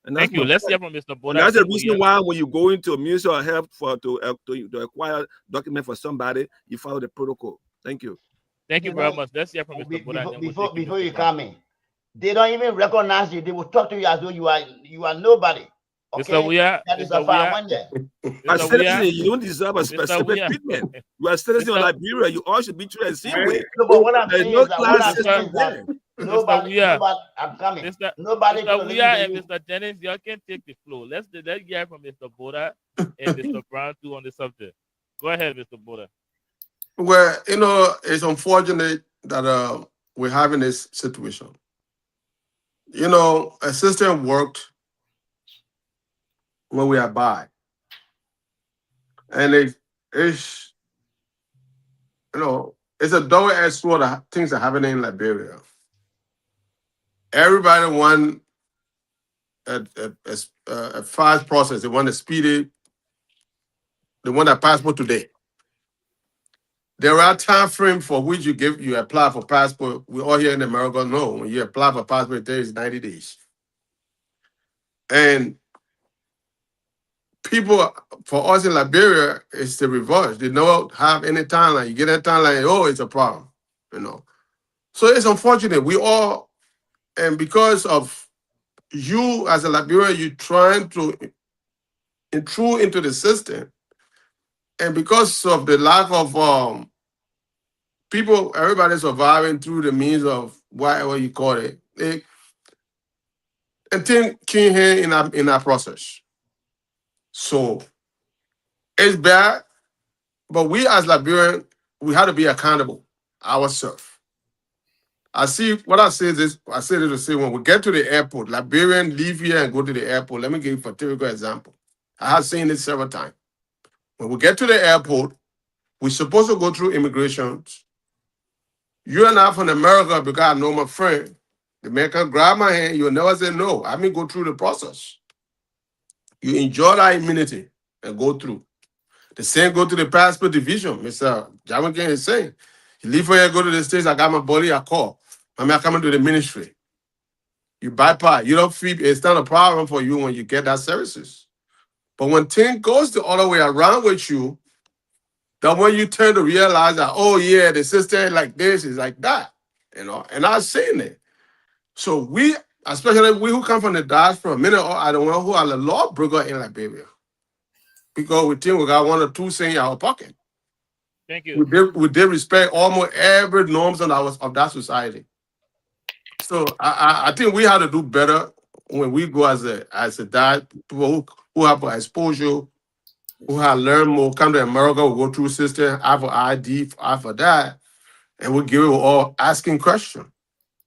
And thank you. Let's hear from Mr. Boda. That's the reason why when you go into a Ministry of Health to acquire document for somebody, you follow the protocol. Thank you. Thank you very much. Let's hear from Mr. Boda. Before you come in, they don't even recognize you. They will talk to you as though you are nobody. Okay? Mr. Weir, that is a far one there. As citizen, you don't deserve a specific treatment. You are a citizen of Liberia. You all should be treated the same way. No, but what I'm saying no is that nobody. I'm coming. Nobody. Mr. Weir and Mr. Dennis, y'all can take the floor. Let's hear from Mr. Boda and Mr. Brown too on the subject. Go ahead, Mr. Boda. Well, it's unfortunate that we're having this situation. A system worked when we are by, and it's a double-edged sword of things are happening in Liberia. Everybody want a fast process. They want a speedy. They want a passport today. There are time frame for which you apply for passport. We all here in America know when you apply for passport, there is 90 days. And people, for us in Liberia, it's the reverse. They don't have any timeline. You get a timeline, oh, it's a problem, So it's unfortunate. We all, and because of you as a Liberian, you trying to intrude into the system, and because of the lack of people, everybody surviving through the means of whatever you call it, and things came here in our process. So it's bad, but we as Liberians, we have to be accountable ourselves. I see what I say is this. I say this to say when we get to the airport, Liberian leave here and go to the airport. Let me give you a typical example. I have seen it several times. When we get to the airport, we're supposed to go through immigration. You and I from America, because I know my friend, the man can grab my hand, you'll never say no. I mean, go through the process. You enjoy that immunity and go through. The same go to the passport division. Mr. Jamakin is saying, you leave for here, go to the States, I got my body, I call. I mean, I come into the ministry. You bypass, you don't feel, it's not a problem for you when you get that services. But when things goes the other way around with you, then when you turn to realize that, oh yeah, the system is like this, is like that, you know, and I've seen it. So we, especially we who come from the diaspora, many are the ones who are the lawbreaker in Liberia. Because we think we got one or two things in our pocket. Thank you. We did respect almost every norms of that society. So I think we have to do better when we go as a dad, people who have exposure, who have learned more, come to America, we go through system, have an ID, for that, and we give it all asking questions.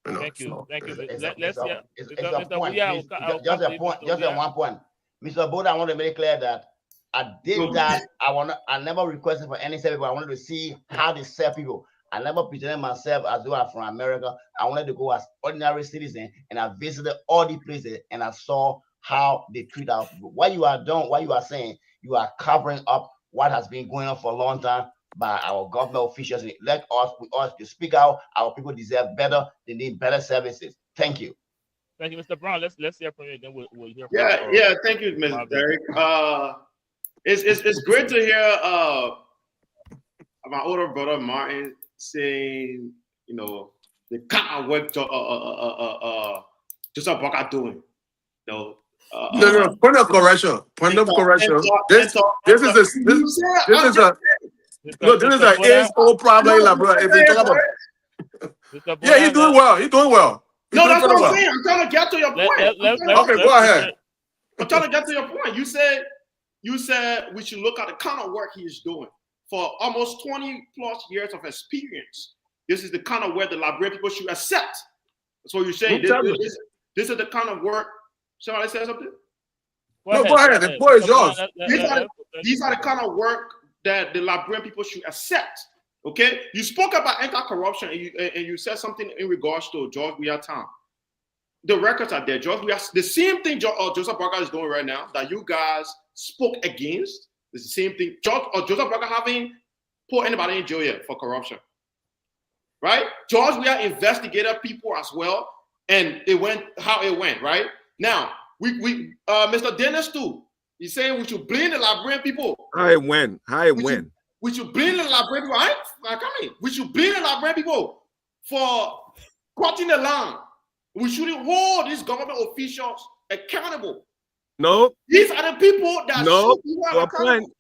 You know, Thank you. so, Thank you. It's Let's hear. a Mr. point. Weah, Please, I'll just come a to point. Mr. Just Weah. one point. Mr. Boda, I want to make it clear that I did that. I never requested for any service, but I wanted to see how they serve people. I never presented myself as though I'm from America. I wanted to go as ordinary citizen, and I visited all the places and I saw how they treat our people. What you are saying, you are covering up what has been going on for a long time by our government officials. Let us, to speak out. Our people deserve better. They need better services. Thank you. Thank you, Mr. Brown. Let's hear from you. Then we'll hear from Yeah. Thank you, Mr. Derek. It's great to hear my older brother Martin saying, you know, the kind of work Joseph Boakai doing. You know, no, point of correction. Point of correction. This is an age-old problem in Liberia. If you talk about, yeah, he's doing well. He's doing well. No, that's what I'm saying. I'm trying to get to your point. Okay, go ahead. I'm trying to get to your point. You said we should look at the kind of work he is doing. For almost 20 plus years of experience, this is the kind of work the Liberian people should accept. That's what you're saying. This is the kind of work. Shall I say something? Go ahead. The point is yours. These are the kind of work that the Liberian people should accept. Okay, you spoke about anti-corruption and you said something in regards to George Weah Town. The records are there. George Weah, the same thing Joseph Boakai is doing right now that you guys spoke against. It's the same thing. Joseph Boakai haven't put anybody in jail yet for corruption, right? George Weah investigated people as well, and it went how it went. Right now, we Mr. Dennis too. He's saying we should blame the Liberian people. How it went. We should blame the Liberian people. We should blame the Liberian people for cutting the land. We shouldn't hold these government officials accountable. No. These are the people that to a point.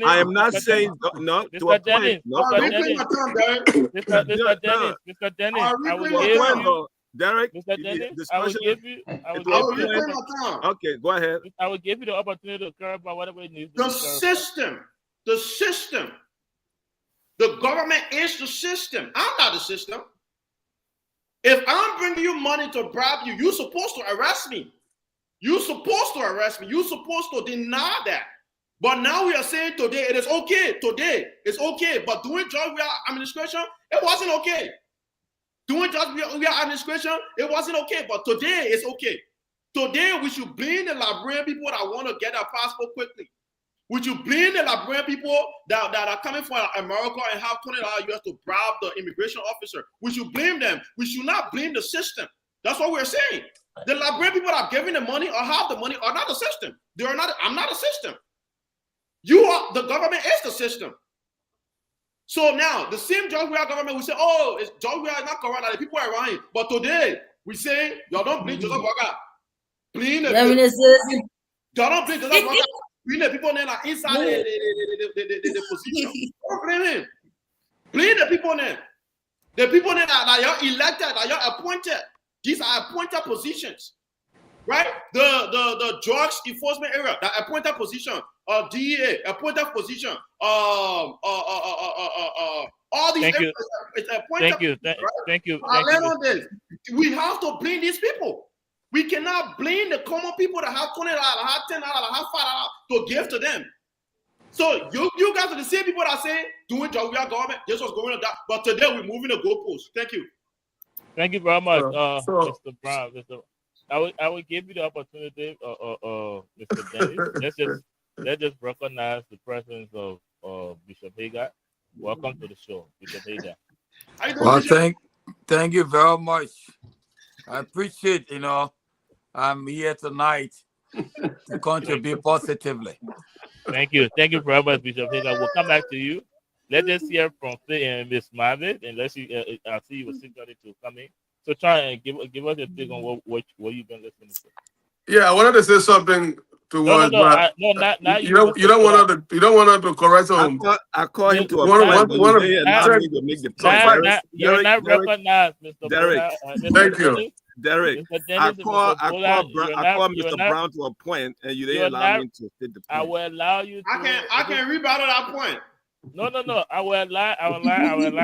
I am not saying no to a point. Mr. Dennis, I will give you. Derek, Mr. Dennis, I will give you. Okay, go ahead. I will give you the opportunity to care about whatever it needs. The system. The government is the system. I'm not the system. If I'm bringing you money to bribe you, you're supposed to arrest me. You're supposed to deny that. But now we are saying today it is okay. Today it's okay. But doing George Weah administration, it wasn't okay. Doing George Weah administration, it wasn't okay. But today it's okay. Today we should blame the Liberian people that want to get a passport quickly. We should blame the Liberian people that are coming from America and have $20 US to bribe the immigration officer. We should blame them. We should not blame the system. That's what we're saying. The Liberian people that are giving the money or have the money are not the system. They are not. I'm not a system. You are. The government is the system. So now the same George Weah government will say, "Oh, it's George Weah is not correct. The people are around him." But today we say, "Y'all don't blame Joseph Boakai. Blame the y'all don't blame Joseph Boakai. Blame the people that are inside the position. Don't blame him. Blame the people there. The people that are y'all elected, that y'all appointed. These are appointed positions, right? The drugs enforcement area, that appointed position. DEA, a point of position, all these Thank you. it's a point Thank of you. Thank you. Thank land you. on this. We have to blame these people. We cannot blame the common people that have $20, have $10, have $5 to give to them. So you guys are the same people that say doing job, we are government, this was going to that. But today we're moving the goalposts. Thank you. Thank you very much, So- Mr. Brown. I will give you the opportunity, Mr. Dennis. let's just recognize the presence of Bishop Hagar. Welcome to the show, Bishop Hagar. How you doing, Well, Bishop? thank you very much. I appreciate, I'm here tonight to contribute positively. Thank you very much, Bishop Hagar. We'll come back to you. Let's just hear from Miss Margaret, and let's see. I'll see you with somebody to come in. So try and give us a take on what you've been listening to. Yeah, I wanted to say something to No, but not you don't want her to correct him. I call him to a One- point, one- but one- you didn't allow me to make the You're point. not Derek, recognized, Mr. Derek, Bola. Thank you. Dennis, Derek, Mr. Dennis I and call Mr. Bola, Mr. Brown to a point, and you didn't you're allow not- me to state the I point. will allow you to. I can rebuttal that point. No. I will allow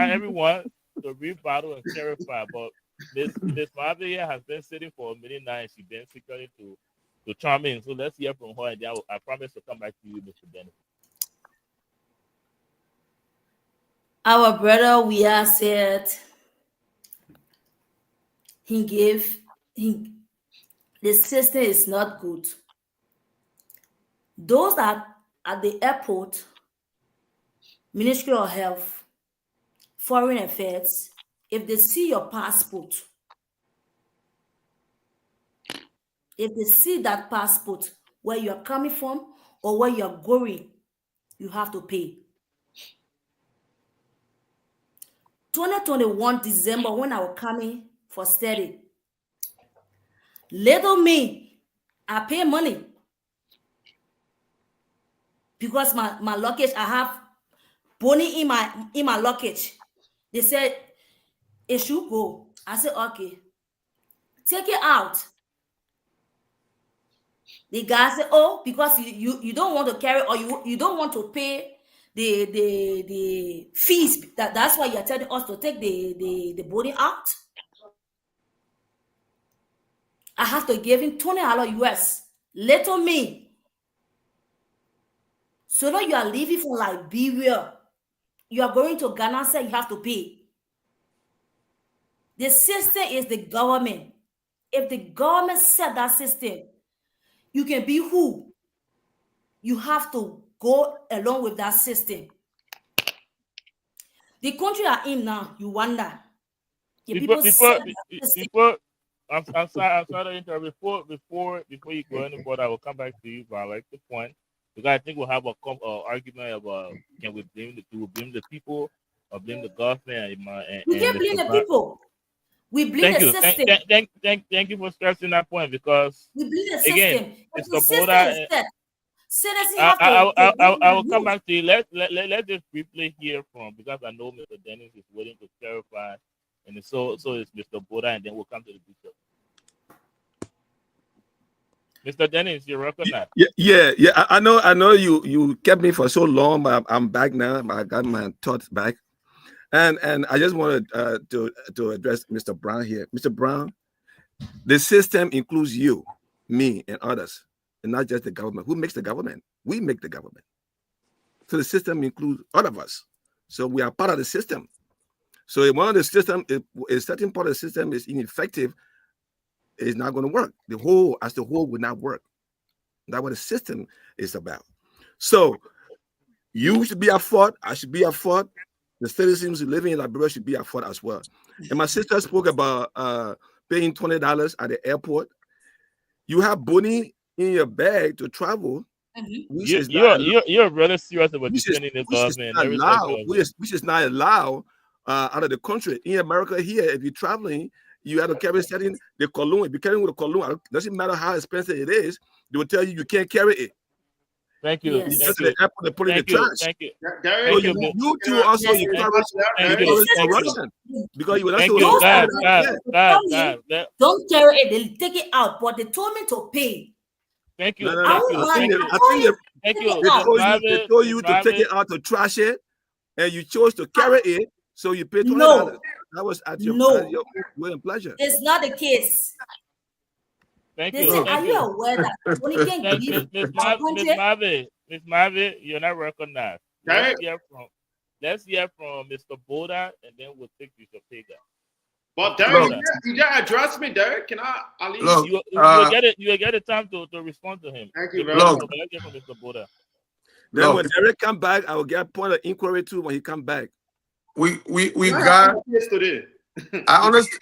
everyone to rebuttal and clarify. But Miss Marvia has been sitting for a minute now, and she's been secretly to chime in. So let's hear from her, and then I promise to come back to you, Mr. Dennis. Our brother, we are said the system is not good. Those that at the airport, Ministry of Health, Foreign Affairs, if they see your passport, if they see that passport where you are coming from or where you are going, you have to pay. 2021 December, when I was coming for study, little me, I pay money because my luggage, I have money in my luggage. They said it should go. I said, okay, take it out. The guy said, oh, because you don't want to carry, or you don't want to pay the fees. That's why you're telling us to take the body out. I have to give him $20 US. Little me. So now you are leaving from Liberia. You are going to Ghana, say you have to pay. The system is the government. If the government set that system, you can be who? You have to go along with that system. The country are in now, you wonder. I'm sorry to interrupt. Before you go any further, I will come back to you, but I like the point because I think we'll have a argument about can we blame the people or blame the government? We can't blame the people. We blame the system. Thank you for stressing that point because we blame the system. Again, if it's the the system border. is set, citizens I will come back to you. Let's just briefly hear from because I know Mr. Dennis is waiting to clarify, and so is Mr. Boda, and then we'll come to the bishop. Mr. Dennis, you're recognized. Yeah. I know you kept me for so long, but I'm back now. I got my thoughts back, and I just wanted to address Mr. Brown here. Mr. Brown, the system includes you, me, and others, and not just the government. Who makes the government? We make the government. So the system includes all of us. So we are part of the system. So if one of the system, if a certain part of the system is ineffective, it's not going to work. The whole will not work. That's what the system is about. So you should be at fault. I should be at fault. The citizens living in Liberia should be at fault as well. And my sister spoke about paying $20 at the airport. You have money in your bag to travel. You're really serious about defending the government. Which is not allowed out of the country. In America here, if you're traveling, you have to carry setting the cologne. If you're carrying with a cologne, doesn't matter how expensive it is, they will tell you can't carry it. Thank you. Yes. Thank The airport, they put it in the trash. Thank you. Derek, You two also encourage corruption because you will Thank also you. Guys, don't carry it, they'll take it out, but they told me to pay. thank you. No. I think Thank Take you. it They out. told you, Marvin, to take it out to trash it, and you chose to carry it, so you paid $200. No, That was at no, your will and pleasure. it's not the case. Thank They you. say, Look, are Thank you you. aware that when you can Miss give Miss our Marvin, country? you're not recognized. Derek, Let's hear from Mr. Boda, and then we'll take Bishop Hager. but Mr. Derek, look, Boda, you just address me, Derek. Can I at least? look, you will get a time to respond to him. Thank you very look, much. Let's hear from Mr. Boda. Then look. when Derek come back, I will get a point of inquiry too when he come back. We I got. have this today. I understand.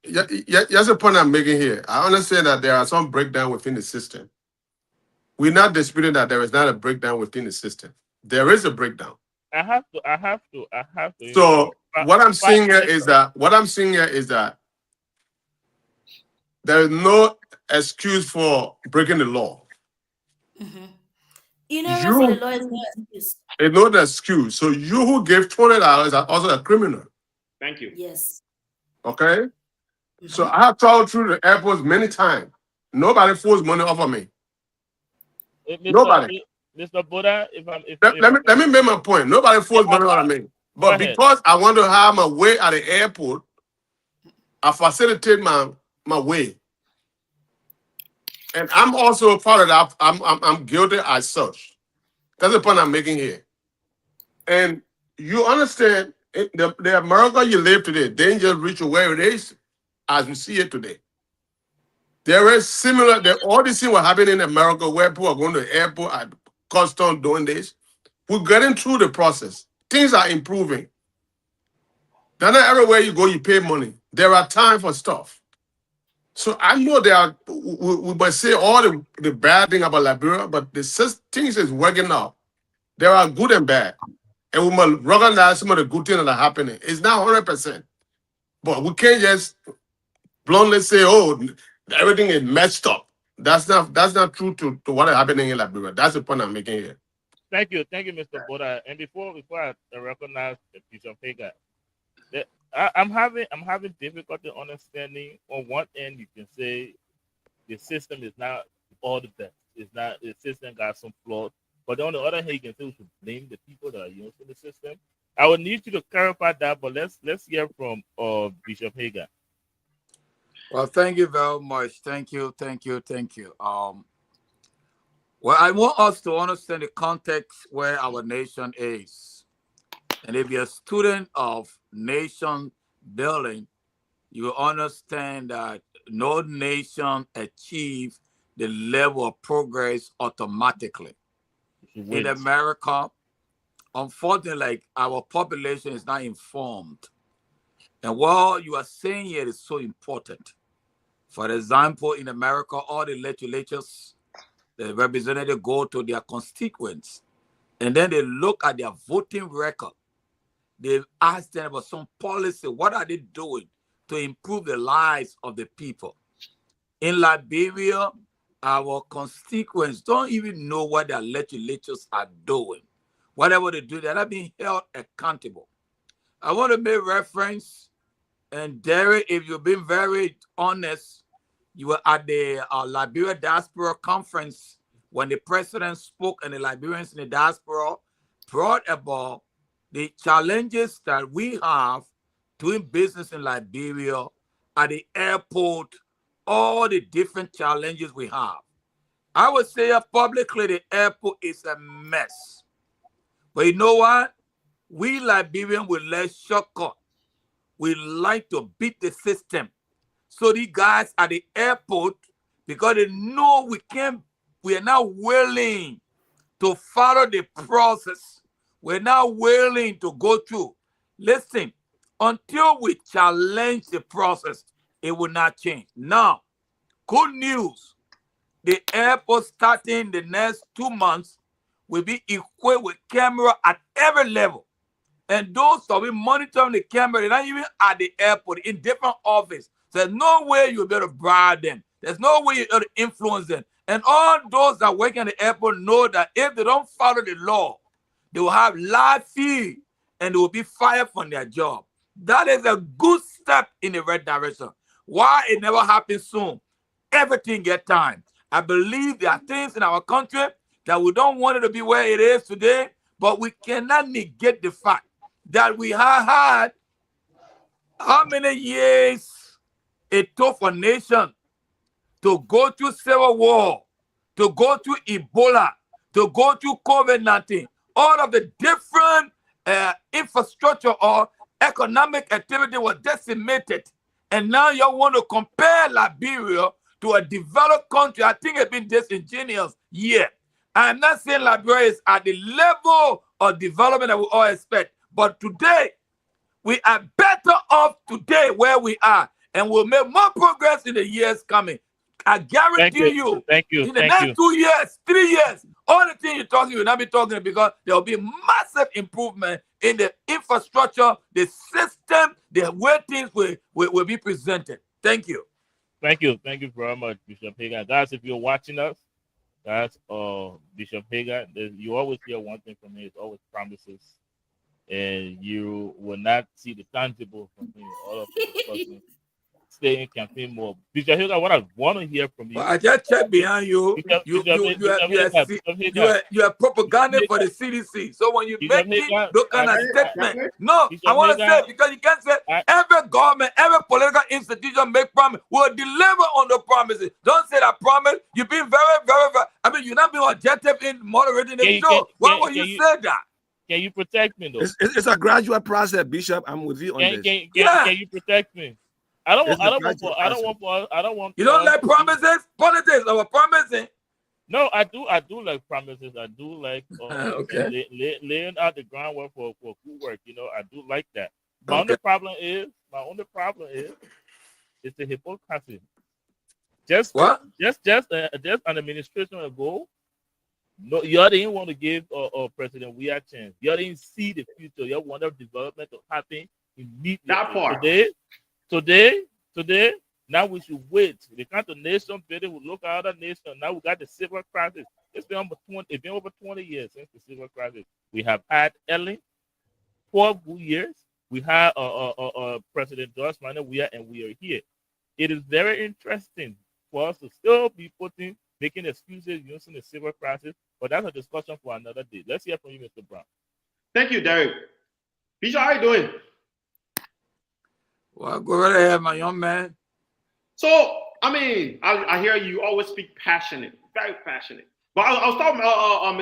That's the point I'm making here. I understand that there are some breakdown within the system. We're not disputing that there is not a breakdown within the system. There is a breakdown. I have to. So what I'm seeing here minutes. is that there is no excuse for breaking the law. Ignorance of the law is no excuse. It's not an excuse. So you who gave $20 are also a criminal. Thank you. Yes. Okay? So I have traveled through the airports many times. Nobody forced money off of me. Nobody. Mr. Boda, Let me make my point. Nobody forced money on me. But because I want to have my way at the airport, I facilitate my way. And I'm also part of that. I'm guilty as such. That's the point I'm making here. And you understand the America you live today, they just reach where it is as we see it today. There is similar, all these things were happening in America where people are going to the airport at custom doing this. We're getting through the process. Things are improving. Not everywhere you go, you pay money. There are time for stuff. So I know we might say all the bad thing about Liberia, but the things is working out. There are good and bad. And we must recognize some of the good things that are happening. It's not 100%. But we can't just bluntly say, oh, everything is messed up. That's not true to what is happening in Liberia. That's the point I'm making here. Thank you, Mr. Boda. And before I recognize Bishop Hager, I'm having difficulty understanding. On one end, you can say the system is not all the best. It's not, the system got some flaws. But on the other hand, you can say we should blame the people that are using the system. I would need you to clarify that, but let's hear from Bishop Hager. Well, thank you very much. Thank you. Well, I want us to understand the context where our nation is. And if you're a student of nation building, you will understand that no nation achieves the level of progress automatically. In America, unfortunately, like, our population is not informed. And what you are saying here is so important. For example, in America, all the legislatures, the representatives go to their constituents, and then they look at their voting record. They ask them about some policy. What are they doing to improve the lives of the people? In Liberia, our constituents don't even know what their legislatures are doing. Whatever they do, they're not being held accountable. I want to make reference, and Derek, if you've been very honest, you were at the Liberia Diaspora Conference when the president spoke, and the Liberians in the diaspora brought about the challenges that we have doing business in Liberia, at the airport, all the different challenges we have. I would say publicly the airport is a mess. But you know what? We Liberians will let shortcut. We like to beat the system. So these guys at the airport, because they know we are not willing to follow the process. We're not willing to go through. Listen, until we challenge the process, it will not change. Now, good news. The airport starting the next 2 months will be equipped with camera at every level. And those that will be monitoring the camera, they're not even at the airport, in different offices. There's no way you'll be able to bribe them. There's no way you'll be able to influence them. And all those that work in the airport know that if they don't follow the law, they will have live feed and they will be fired from their job. That is a good step in the right direction. Why it never happens soon? Everything gets time. I believe there are things in our country that we don't want it to be where it is today, but we cannot negate the fact that we have had how many years it took for a nation to go through civil war, to go through Ebola, to go through COVID-19, all of the different infrastructure or economic activity was decimated. And now you want to compare Liberia to a developed country. I think it's been disingenuous yet. I'm not saying Liberia is at the level of development that we all expect, but today, we are better off today where we are, and we'll make more progress in the years coming. I guarantee you. Thank you. In the next 2 years, 3 years, all the things you're talking, you'll not be talking because there will be massive improvement in the infrastructure, the system, the way things will be presented. Thank you. Thank you very much, Bishop Hagan. Guys, if you're watching us, that's Bishop Hagan. You always hear one thing from me. It's always promises. And you will not see the tangible from me. All of the discussion. Stay in campaign mode. Bishop Hagan, what I want to hear from you. Well, I just checked behind you. You are propaganda for the CDC. So when you make those kind of statement, no, I want to say, because you can't say every government, every political institution make promise, will deliver on the promises. Don't say that promise. You've been very, very, very, I mean, you're not being objective in moderating the show. Why would you say that? Can you protect me, though? It's a gradual process, Bishop. I'm with you on this. Can you protect me? I don't want. You don't like promises? Politics over promising. No, I do like promises. I do like laying out the groundwork for good work. You know, I do like that. My only problem is it's the hypocrisy. Just an administration ago. No, you didn't want to give President we a chance. You didn't see the future. You wanted development to happen immediately. That part. Today, now we should wait. The kind of nation building will look at other nations. Now we got the civil crisis. It's been over 20 years since the civil crisis. We have had Ellen, 12 good years. We had President George Manuel Weah, and we are here. It is very interesting for us to still be making excuses using the civil crisis, but that's a discussion for another day. Let's hear from you, Mr. Brown. Thank you, Derek. Bishop, how you doing? Well, go right ahead, my young man. So, I mean, I hear you always speak passionate, very passionate. But I'll start with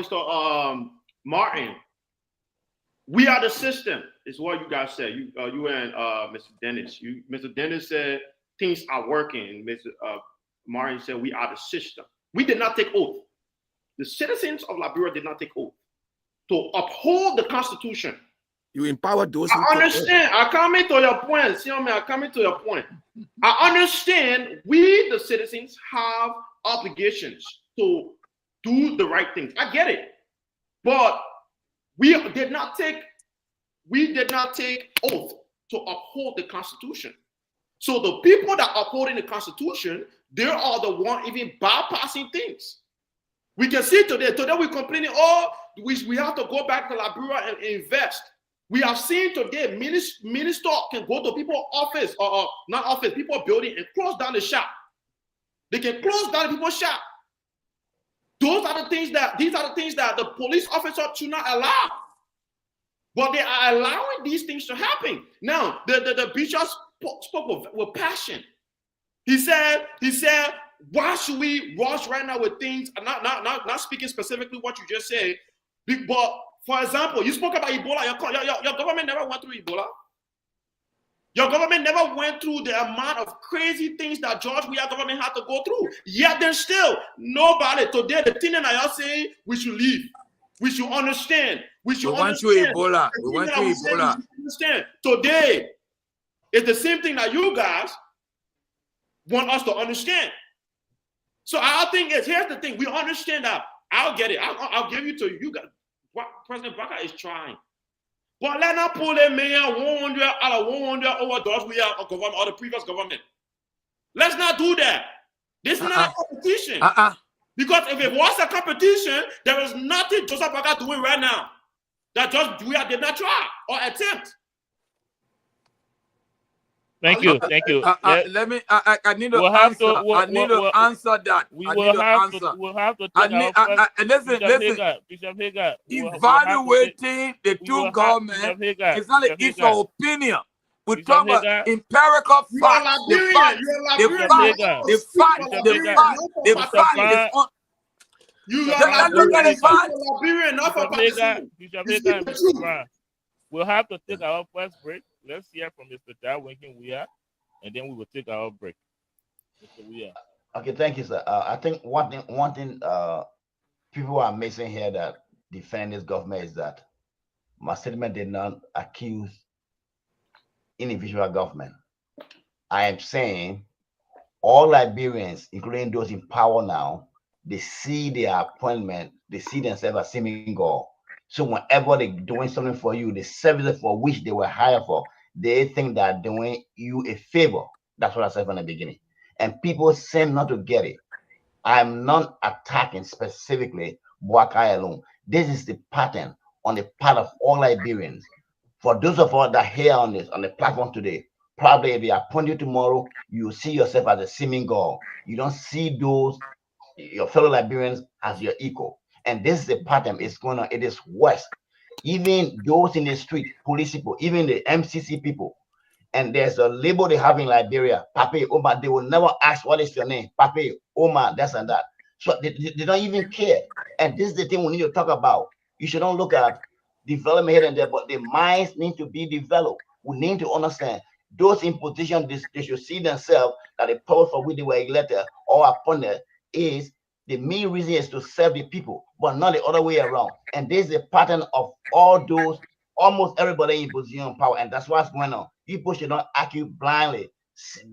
Mr. Martin. We are the system, is what you guys said. You and Mr. Dennis. Mr. Dennis said things are working. Mr. Martin said we are the system. We did not take oath. The citizens of Liberia did not take oath to uphold the Constitution. You empower those. I understand. I come into your point. I come into your point. I understand we, the citizens, have obligations to do the right things. I get it. But we did not take oath to uphold the Constitution. So the people that are upholding the Constitution, they are the one even bypassing things. We can see today we're complaining, we have to go back to Liberia and invest. We have seen today, minister can go to people's office, or not office, people building and close down the shop. They can close down people's shop. These are the things that the police officer should not allow. But they are allowing these things to happen. Now, the bishop spoke with passion. He said, why should we rush right now with things? Not speaking specifically what you just said, but for example, you spoke about Ebola. Your government never went through Ebola. Your government never went through the amount of crazy things that George Weah government had to go through. Yet there's still nobody today. The thing that I are saying, we should leave. We should understand. We went through Ebola. Understand. Today, it's the same thing that you guys want us to understand. So our thing is, here's the thing. We understand that. I'll get it. I'll give it to you. You guys. President Baka is trying. But let's not pull a million, 100 out of 100 over those we are government or the previous government. Let's not do that. This is not a competition. Because if it was a competition, there is nothing Joseph Baka doing right now that just we did not try or attempt. Thank you. Let me. I need to We'll have answer. to- we'll- I need we'll- to answer that. We I will need to have answer. to. We'll have to I take need. our first. Listen. Bishop Hagar. Evaluating the two governments is not an issue of opinion. We Bishop talk about Hagar. empirical You are facts. The Liberian. fact. You are The Liberian. fact. You are The fact. Bishop The Hagar. fact. The Bishop fact Hagar. is on. You Bishop are Let's look at the Liberian. fact. You are Liberian, not for Bishop Hagar. Pakistan. Bishop You Hagar and speak the Mr. truth. Brown. We'll have to take our first break. Let's hear from Mr. Darwinkin Weah, and then we will take our break. Mr. Weah. Okay, thank you, sir. I think one thing people are missing here that defend this government is that my statement did not accuse individual government. I am saying all Liberians, including those in power now, they see their appointment, they see themselves as seeming God. So whenever they're doing something for you, the services for which they were hired for, they think they're doing you a favor. That's what I said from the beginning. And people seem not to get it. I'm not attacking specifically Boakai alone. This is the pattern on the part of all Liberians. For those of us that are here on the platform today, probably if they appoint you tomorrow, you see yourself as a seeming God. You don't see those your fellow Liberians as your equal. And this is a pattern. It's going on. It is worse. Even those in the street, police people, even the MCC people, and there's a label they have in Liberia, Pape, Oma. They will never ask what is your name, Pape, Oma, this and that. So they don't even care. And this is the thing we need to talk about. You should not look at development here and there, but the minds need to be developed. We need to understand those in position, they should see themselves that the power for which they were elected or appointed is the main reason is to serve the people, but not the other way around. And this is a pattern of all those, almost everybody in position of power, and that's what's going on. People should not argue blindly,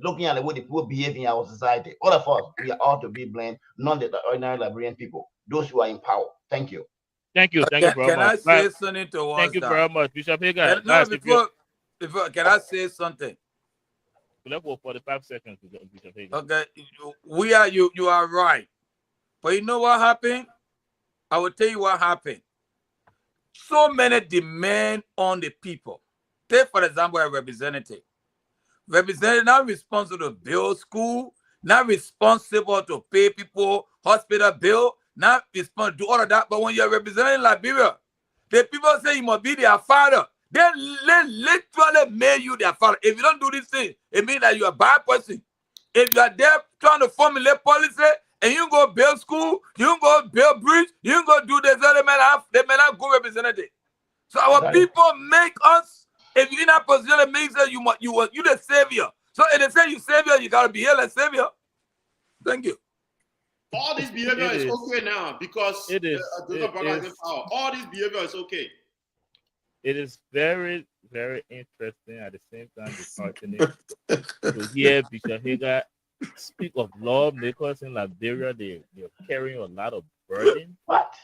looking at the way the people behave in our society. All of us, we are all to be blamed, not the ordinary Liberian people, those who are in power. Thank you. Thank you very Can I much. say something towards Thank you that? very much, Bishop Hagar. No, before, can I say something? Left for 45 seconds, Bishop Hagar. Okay, you are right. But you know what happened? I will tell you what happened. So many demand on the people. Take, for example, a representative. Representative not responsible to build school, not responsible to pay people hospital bill, not responsible to do all of that. But when you're representing Liberia, the people say you must be their father. They literally made you their father. If you don't do this thing, it means that you're a bad person. If you are there trying to formulate policy and you go build school, you go build bridge, you go do this, they may not go representative. So our people make us, if you're in that position, it means that you the savior. So if they say you savior, you gotta be here like savior. Thank you. All this behavior is okay now because all this behavior is okay. It is very, very interesting at the same time disheartening to hear Bishop Hagar speak of lawmakers in Liberia. They're carrying a lot of burden. What?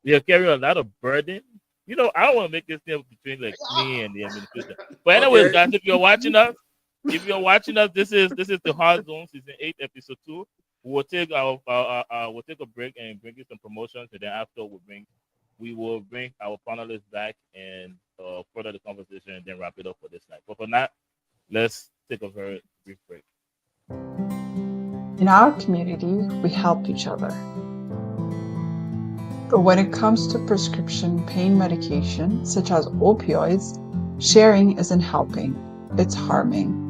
They're carrying a lot of burden. You know, I don't want to make this thing between like me and the administration. But anyways, guys, if you're watching us, this is the Hard Zone Season 8, Episode 2. We'll take we'll take a break and bring you some promotions, and then after we will bring our panelists back and further the conversation and then wrap it up for this night. But for now, let's take a very brief break. In our community, we help each other. But when it comes to prescription pain medication, such as opioids, sharing isn't helping, it's harming.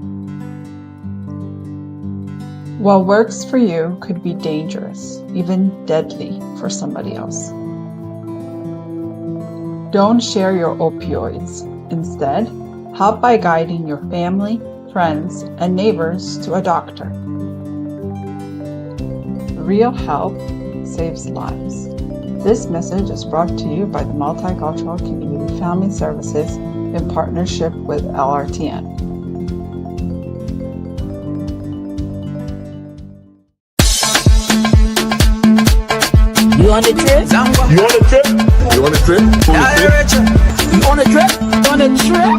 What works for you could be dangerous, even deadly for somebody else. Don't share your opioids. Instead, help by guiding your family, friends, and neighbors to a doctor. Real help saves lives. This message is brought to you by the Multicultural Community Family Services in partnership with LRTN. You on the trip? You on a trip? You on a trip? You on a trip? On a trip?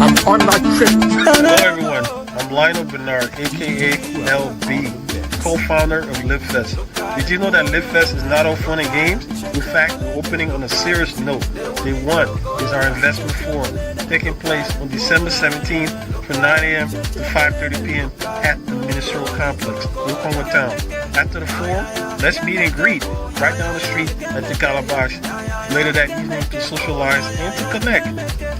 I'm on my trip. Hello everyone, I'm Lionel Bernard, aka LB, co-founder of LiveFest. Did you know that LiveFest is not all fun and games? In fact, we're opening on a serious note. Day 1 is our investment forum, taking place on December 17th from 9 a.m. to 5:30 p.m. at the Ministerial Complex, New Congo Town. After the forum, let's meet and greet right down the street at the Calabash. Later that evening to socialize and to connect.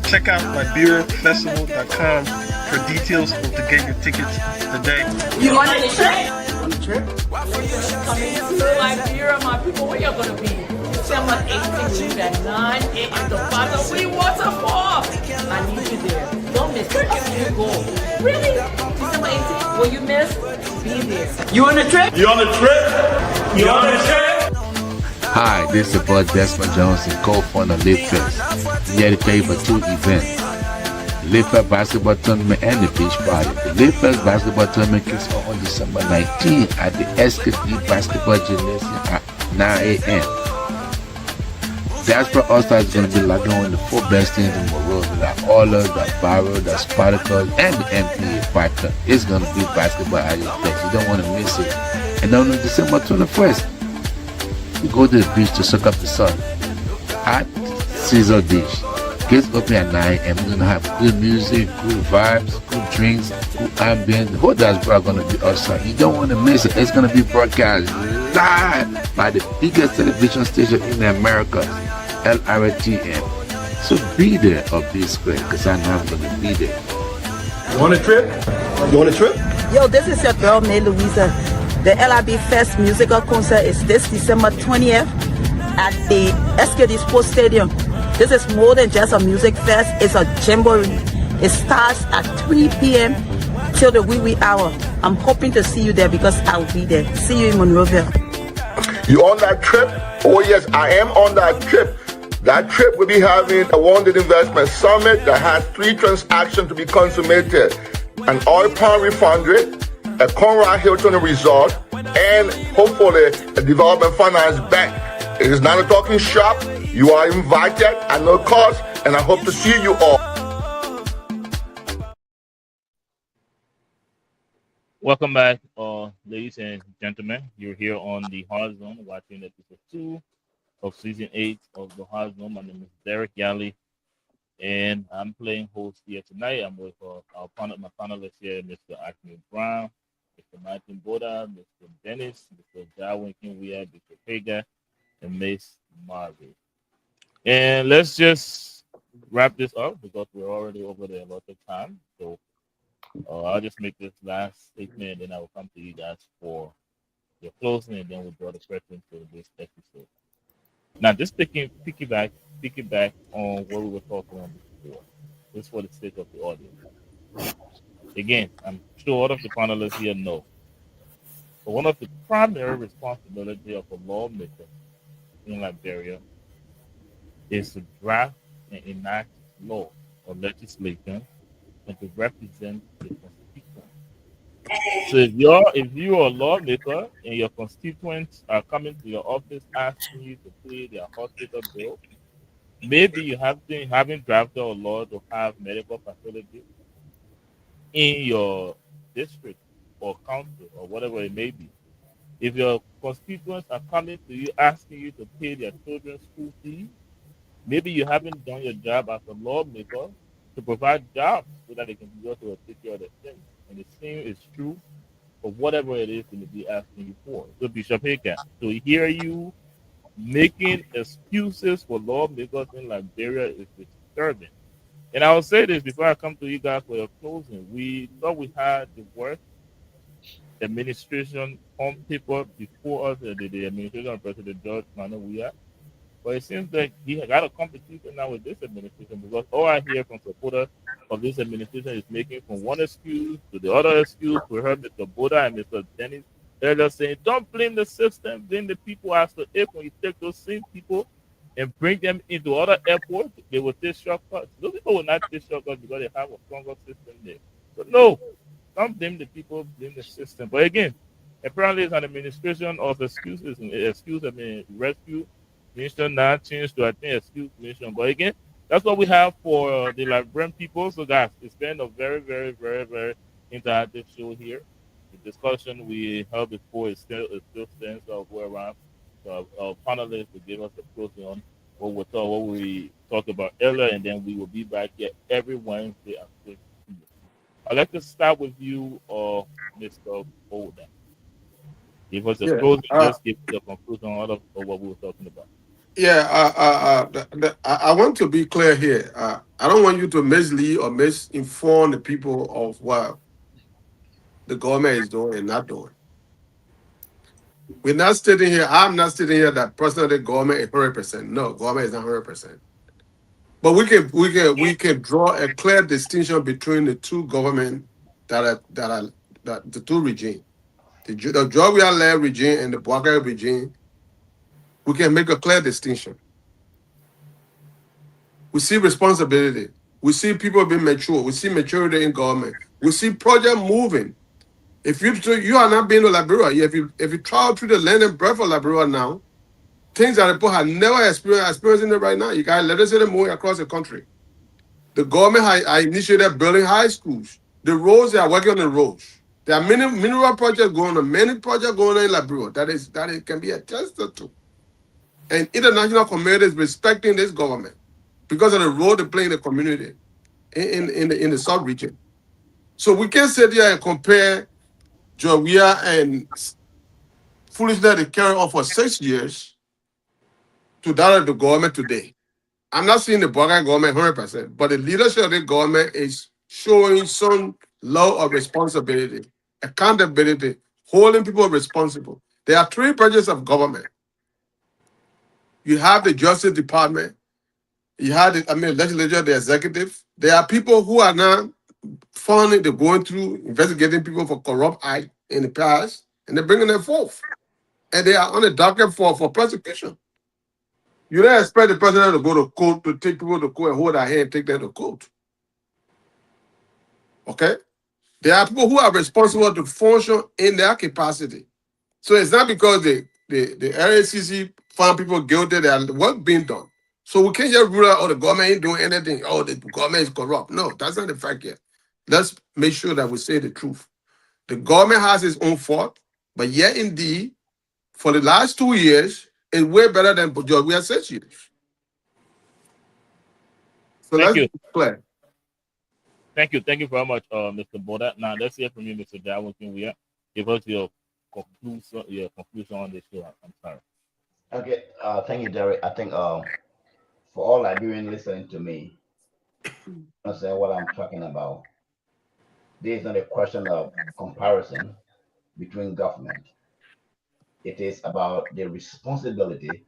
Check out LiberiaFestival.com for details and to get your tickets today. You on a trip? On the trip? Coming to Liberia, my people, where you're gonna be? December 18th, leave at 9 a.m. to Father Waterfall. I need you there. Don't miss it. You go. Really? December 18th? Will you miss? Be there. You on a trip? You on the trip? You on the trip? Hi, this is Bud Desmond Johnson, co-founder of Live Fest. We are paid for two events. Live Fest Basketball Tournament and the Beach Party. The Live Fest Basketball Tournament kicks off on December 19th at the SKD Basketball Gymnasium at 9 a.m. Diaspora All-Stars is going to be logging on the four best teams in the world. The Oilers, the Barrow, the Spartacus, and the NBA Fighter. It's going to be basketball at your place. You don't want to miss it. And on December 21st, we go to the beach to soak up the sun at Caesar Beach. Gates open at 9 and we're going to have good music, good vibes, good drinks, good ambience. The whole diaspora are going to be awesome. You don't want to miss it. It's going to be broadcast live by the biggest television station in America, LRTN. So be there or be square, because I know I'm going to be there. You on a trip? You on a trip? Yo, this is your girl, May Louisa. The LRB Fest musical concert is this December 20th at the SKD Sports Stadium. This is more than just a music fest, it's a jamboree. It starts at 3 p.m. till the wee hour. I'm hoping to see you there because I'll be there. See you in Monrovia. You on that trip? Oh yes, I am on that trip. That trip will be having a Wounded Investment Summit that has 3 transactions to be consummated. An oil palm refinery, a Conrad Hilton resort, and hopefully a development finance bank. It is not a talking shop. You are invited at no cost, and I hope to see you all. Welcome back, ladies and gentlemen. You're here on the Hard Zone, watching episode 2 of season 8 of the Hard Zone. My name is Derek Yali, and I'm playing host here tonight. I'm with my panelists here, Mr. Acme Brown, Mr. Martin Boda, Mr. Dennis, Mr. Jarwin Kinwea, Mr. Pega, and Miss Marvin. And let's just wrap this up because we're already over the allotted time. So I'll just make this last statement, and then I will come to you guys for your closing, and then we'll draw the questions for this episode. Now, just piggyback on what we were talking on before, just for the sake of the audience. Again, I'm sure all of the panelists here know, but one of the primary responsibilities of a lawmaker in Liberia is to draft and enact law or legislation and to represent the constituents. So if you're a lawmaker and your constituents are coming to your office asking you to pay their hospital bill, maybe you haven't drafted a law to have medical facilities in your district or county or whatever it may be. If your constituents are coming to you asking you to pay their children's school fees, maybe you haven't done your job as a lawmaker to provide jobs so that they can be able to take care of their things. And the same is true for whatever it is going to be asking you for. So Bishop Hagan, to hear you making excuses for lawmakers in Liberia is disturbing. And I will say this before I come to you guys for your closing. We thought we had the worst administration on paper before us, the administration of President George Manawiya. But it seems like he got a competition now with this administration, because all I hear from supporters of this administration is making from one excuse to the other excuse. We heard Mr. Boda and Mr. Dennis. They're just saying, don't blame the system, blame the people. As to if when you take those same people and bring them into other airports, they will take shortcuts. Those people will not take shortcuts because they have a stronger system there. So no, don't blame the people, blame the system. But again, apparently it's an administration of excuses. Rescue mission now changed to, I think, excuse mission. But again, that's what we have for the Liberian people. So guys, it's been a very, very, very, very interactive show here. The discussion we held before is still stands of where around. So our panelists will give us a closing on what we talked about earlier, and then we will be back here every Wednesday at 6 p.m. I'd like to start with you, Mr. Bolden. Give us a Yeah. closing, just give the conclusion of what we were talking about. Yeah. I want to be clear here. I don't want you to mislead or misinform the people of what the government is doing and not doing. We're not sitting here. I'm not sitting here that personally the government is 100%. No, government is not 100%. But we can draw a clear distinction between the two government that the two regime, the Jovial regime and the Bouakai regime. We can make a clear distinction. We see responsibility. We see people being mature. We see maturity in government. We see project moving. If you are not being a Liberia, if you travel through the land and breadth of Liberia now, things that people have never experiencing it right now. You got electricity moving across the country. The government has initiated building high schools. The roads, they are working on the roads. There are many mineral projects going on, many projects going on in Liberia that it can be attested to. And international community is respecting this government because of the role they play in the community in the South region. So we can't sit here and compare Georgia and foolishness they carry on for 6 years to that of the government today. I'm not seeing the Bouakai government 100%, but the leadership of the government is showing some level of responsibility, accountability, holding people responsible. There are 3 branches of government. You have the Justice Department, you have the legislature, the executive. There are people who are now funding, they're going through investigating people for corrupt act in the past, and they're bringing them forth. And they are on the docket for prosecution. You don't expect the president to go to court, to take people to court and hold their hand and take them to court. Okay? There are people who are responsible to function in their capacity. So it's not because the RACC found people guilty, there's work being done. So we can't just rule out, oh, the government ain't doing anything, oh, the government is corrupt. No, that's not the fact yet. Let's make sure that we say the truth. The government has its own fault, but yet indeed, for the last 2 years, it's way better than we have 6 years. So Thank you. be clear. Thank you very much, Mr. Boda. Now let's hear from you, Mr. Jawin Kinwuya. Give us your conclusion on this show. I'm sorry. Okay, thank you, Derek. I think for all Liberians listening to me, understand what I'm talking about. This is not a question of comparison between government. It is about the responsibility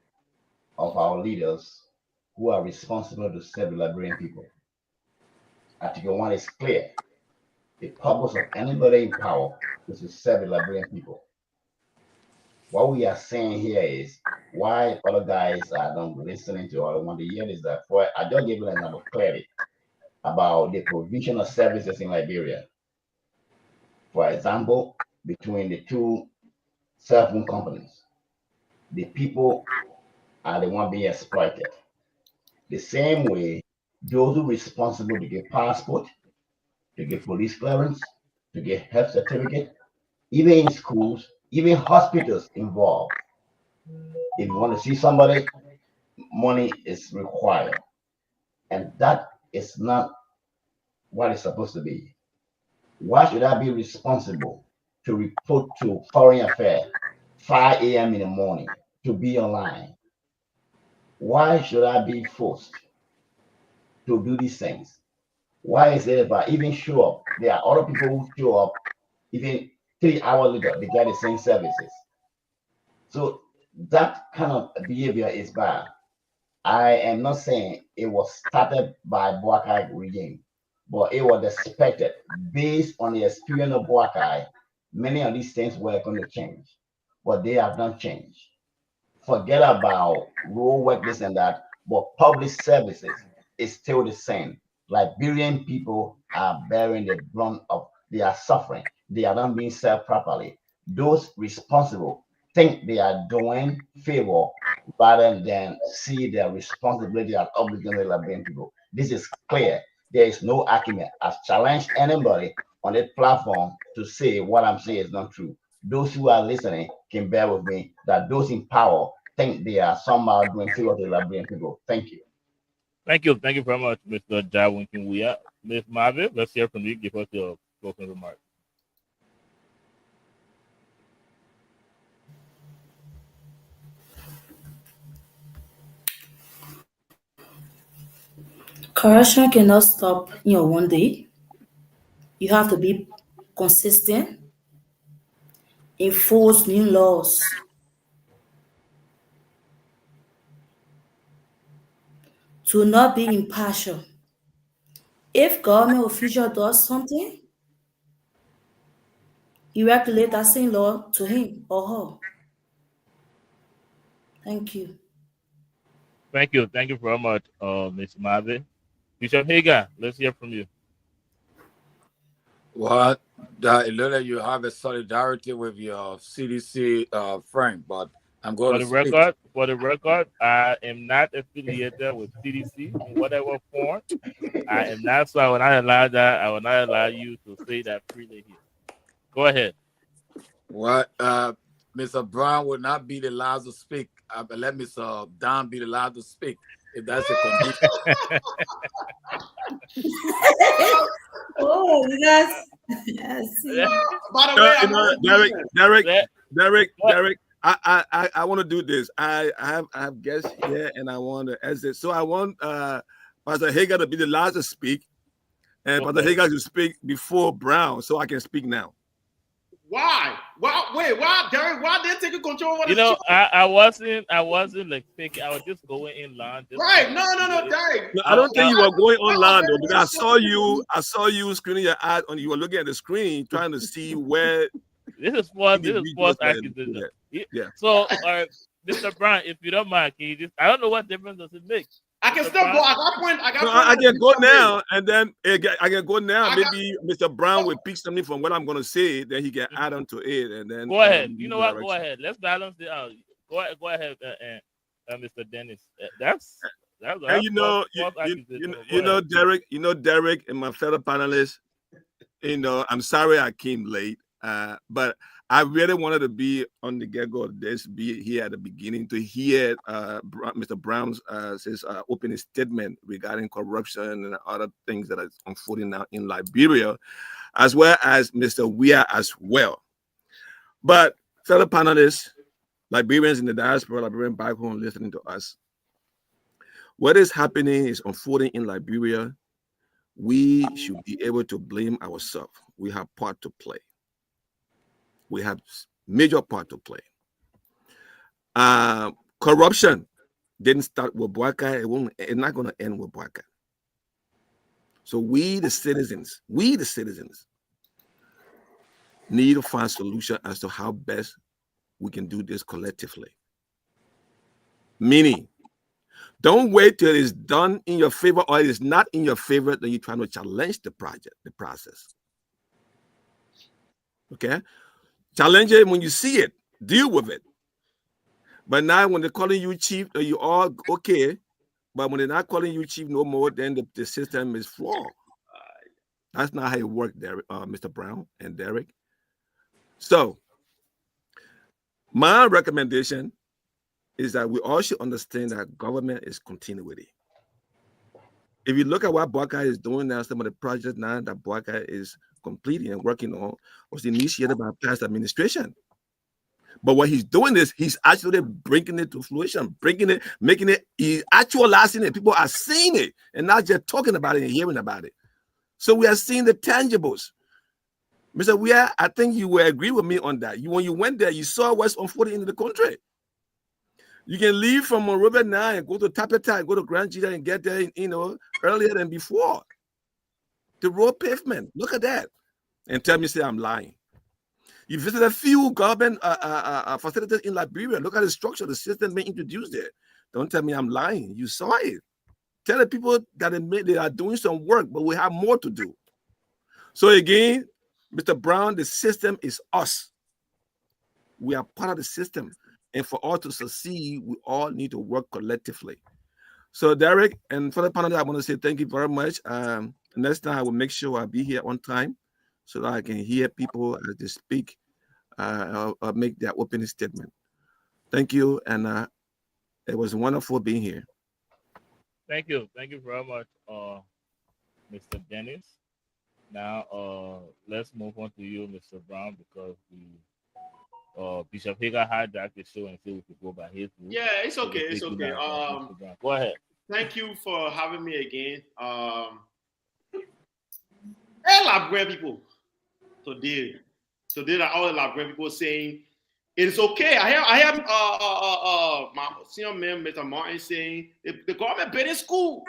of our leaders who are responsible to serve the Liberian people. Article 1 is clear. The purpose of anybody in power is to serve the Liberian people. What we are saying here is why other guys are not listening to or want to hear is that I just gave you an example clearly about the provision of services in Liberia. For example, between the 2 cell phone companies, the people are the one being exploited. The same way, those who are responsible to get passport, to get police clearance, to get health certificate, even in schools, even hospitals involved. If you want to see somebody, money is required. And that is not what it's supposed to be. Why should I be responsible to report to Foreign Affairs 5 a.m. in the morning to be online? Why should I be forced to do these things? Why is it if I even show up, there are other people who show up even 3 hours later, they get the same services. So that kind of behavior is bad. I am not saying it was started by Bouakai regime, but it was expected based on the experience of Bouakai. Many of these things were going to change, but they have not changed. Forget about rural work, this and that, but public services is still the same. Liberian people are bearing the brunt of, they are suffering. They are not being served properly. Those responsible think they are doing favor rather than see their responsibility as obligation to Liberian people. This is clear. There is no argument. I've challenged anybody on that platform to say what I'm saying is not true. Those who are listening can bear with me that those in power think they are somehow doing favor to the Liberian people. Thank you. Thank you very much, Mr. Jawin Kinwuya. Ms. Marvin, let's hear from you. Give us your closing remarks. Corruption cannot stop in one day. You have to be consistent, enforce new laws, to not be impartial. If government official does something, you regulate that same law to him or her. Thank you. Thank you very much, Ms. Marvin. Bishop Hager, let's hear from you. Well, Lila, you have a solidarity with your CDC friend, but I'm going to speak. For the record, I am not affiliated with CDC in whatever form. I am not, so I will not allow that. I will not allow you to say that freely here. Go ahead. What Mr. Brown will not be the last to speak. But let Mr. Don be the last to speak, if that's a condition. Oh, yes. By the way, Derek, I want to do this. I have guests here, and I want to exit. So I want Pastor Hager to be the last to speak, and Pastor Hager to speak before Brown, so I can speak now. Why? Wait, why, Derek? Why did they take control of the show? I wasn't like thinking. I was just going in line. Right? No, Derek. No, I don't think you were going on line though, because I saw you screening your eyes on. You were looking at the screen, trying to see where. This is false accusation. Yeah. So, Mr. Brown, if you don't mind, can you just? I don't know what difference does it make. I can still go. I can go now, and then I can go now. Maybe Mr. Brown will pick something from what I'm going to say, then he can add on to it, and then go ahead. You know what? Go ahead. Let's balance it out. Go ahead, Mr. Dennis. That's and you know, Derek, and my fellow panelists. I'm sorry I came late, but I really wanted to be on the get-go of this, be here at the beginning to hear Mr. Brown's opening statement regarding corruption and other things that are unfolding now in Liberia, as well as Mr. Weah as well. But fellow panelists, Liberians in the diaspora, Liberians back home listening to us, what is happening is unfolding in Liberia. We should be able to blame ourselves. We have part to play. We have major part to play. Corruption didn't start with Boakai. It's not going to end with Boakai. So we, the citizens, need to find a solution as to how best we can do this collectively. Meaning, don't wait till it's done in your favor or it is not in your favor, then you're trying to challenge the process. Okay? Challenge it when you see it. Deal with it. But now when they're calling you chief, you all okay. But when they're not calling you chief no more, then the system is flawed. That's not how it works, Mr. Brown and Derek. So, my recommendation is that we all should understand that government is continuity. If you look at what Boakai is doing now, some of the projects now that Boakai is completing and working on was initiated by past administration. But what he's doing is he's actually bringing it to fruition, making it, he's actualizing it. People are seeing it and not just talking about it and hearing about it. So we are seeing the tangibles. Mr. Weah, I think you will agree with me on that. When you went there, you saw what's unfolding in the country. You can leave from Monrovia now and go to Tapeta and go to Grand Jita and get there, earlier than before. The road pavement, look at that. And tell me, say I'm lying. You visit a few government facilities in Liberia. Look at the structure, the system being introduced there. Don't tell me I'm lying. You saw it. Tell the people that they are doing some work, but we have more to do. So again, Mr. Brown, the system is us. We are part of the system. And for all to succeed, we all need to work collectively. So Derek, and for the panel, I want to say thank you very much. Next time I will make sure I'll be here on time so that I can hear people as they speak or make their opening statement. Thank you. And it was wonderful being here. Thank you. Thank you very much, Mr. Dennis. Now, let's move on to you, Mr. Brown, because Bishop Hager hijacked the show and said we could go by his rule. Yeah, it's okay. It's okay. Mr. Brown. Go ahead. Thank you for having me again. Hey, Labrador people. Today that all the Labrador people saying it is okay. I have my senior man, Mr. Martin, saying the government building school.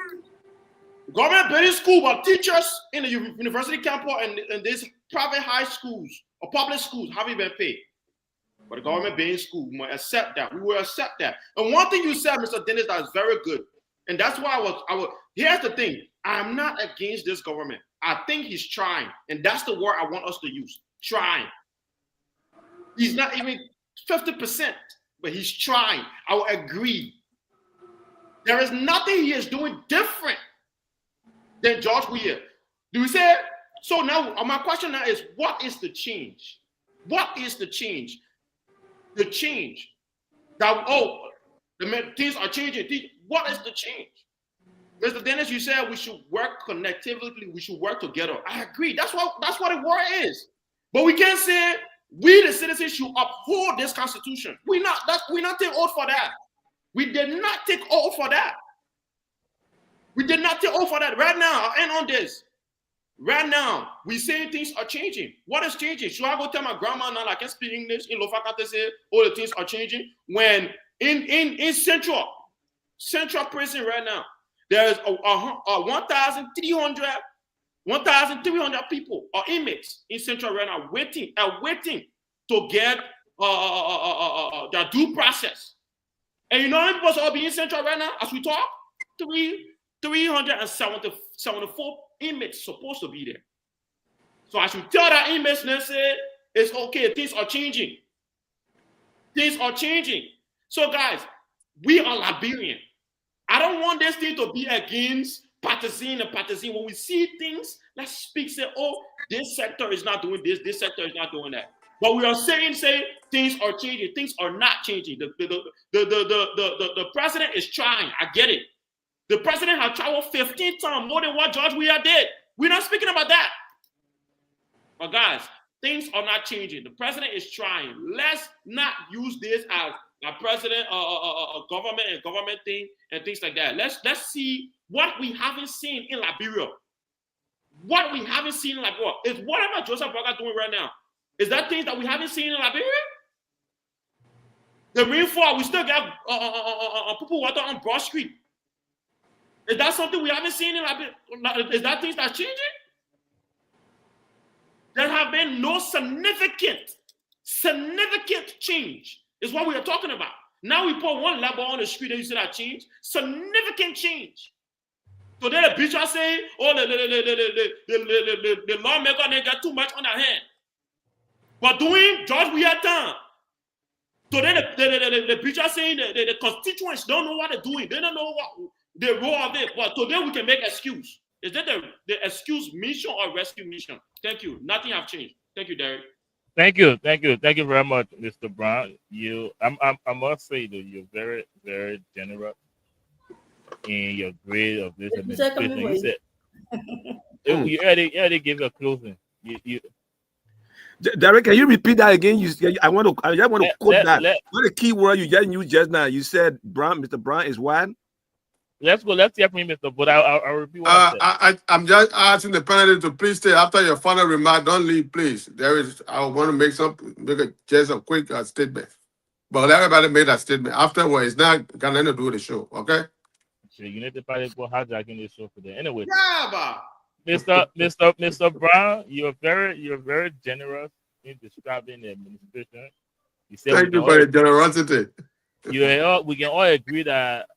The government building school, but teachers in the university campus and these private high schools or public schools haven't been paid. But the government building school, we must accept that. We will accept that. And one thing you said, Mr. Dennis, that is very good. And that's why I was. Here's the thing. I'm not against this government. I think he's trying. And that's the word I want us to use. Trying. He's not even 50%, but he's trying. I will agree. There is nothing he is doing different than George Weah. Do you say? So now my question now is, what is the change? What is the change? The change that the things are changing. What is the change? Mr. Dennis, you said we should work connectively. We should work together. I agree. That's what the word is. But we can't say we the citizens should uphold this constitution. We not take oath for that. We did not take oath for that. We did not take oath for that. Right now, I'll end on this. Right now, we saying things are changing. What is changing? Should I go tell my grandma now, like I can speak English in Lofaka to say all the things are changing? When in Central Prison right now, there is 1,300 people or inmates in Central right now waiting to get their due process. And you know how many people are being in Central right now as we talk? 374 inmates supposed to be there. So I should tell that inmates and say, it's okay, things are changing. Things are changing. So guys, we are Liberian. I don't want this thing to be against partisan and partisan. When we see things, let's speak, say, oh, this sector is not doing this sector is not doing that. But we are saying things are changing. Things are not changing. The president is trying. I get it. The president has traveled 15 times more than what George Weah did. We're not speaking about that. But guys, things are not changing. The president is trying. Let's not use this as a president, a government and government thing and things like that. Let's see what we haven't seen in Liberia. What we haven't seen in Liberia is whatever Joseph Boakai doing right now. Is that things that we haven't seen in Liberia? The rainfall, we still got people water on Broad Street. Is that something we haven't seen in Liberia? Is that things that are changing? There have been no significant change. Is what we are talking about. Now we put one label on the street and you see that change. Significant change. So then the preacher say, oh, the lawmaker, they got too much on their hand. But doing George Weah time. So then the preacher saying the constituents don't know what they're doing. They don't know what the role of it. But today we can make excuse. Is that the excuse mission or rescue mission? Thank you. Nothing have changed. Thank you, Derek. Thank you very much, Mr. Brown. I must say that you're very, very generous in your grade of this administration. You said you already gave a closing. Derek, can you repeat that again? I want to quote that. What a key word you just used just now. You said Mr. Brown is what? Let's go. Let's hear from you, Mr. But I'll repeat what I said. I'm just asking the panel to please stay after your final remark. Don't leave, please. I want to make just a quick statement. But everybody made that statement. Afterwards, it's not got nothing to do with the show, okay? Sure, you need to probably go hijacking this show for that. Anyway, yeah, Mr. Brown, you're very generous in describing the administration. You said thank you for the generosity. We can all agree that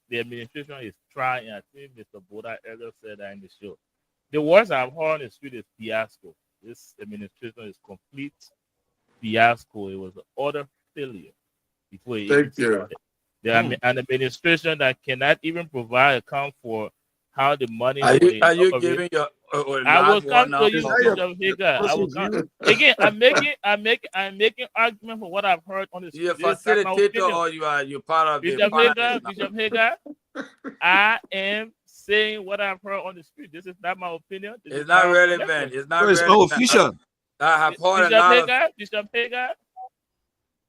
the administration is trying. I think Mr. Boda earlier said that in the show. The words I've heard on the street is fiasco. This administration is complete fiasco. It was an utter failure before it even started. An administration that cannot even provide account for how the money. Are you giving your? I will come to you, Bishop Hager. I will come again. I'm making argument for what I've heard on the street. You're a facilitator, or you part of Bishop Hager. I am saying what I've heard on the street. This is not my opinion. This It's is not my relevant. recollection. It's not It's relevant. official. I have heard a Bishop lot of. Hagar, Bishop Hagar.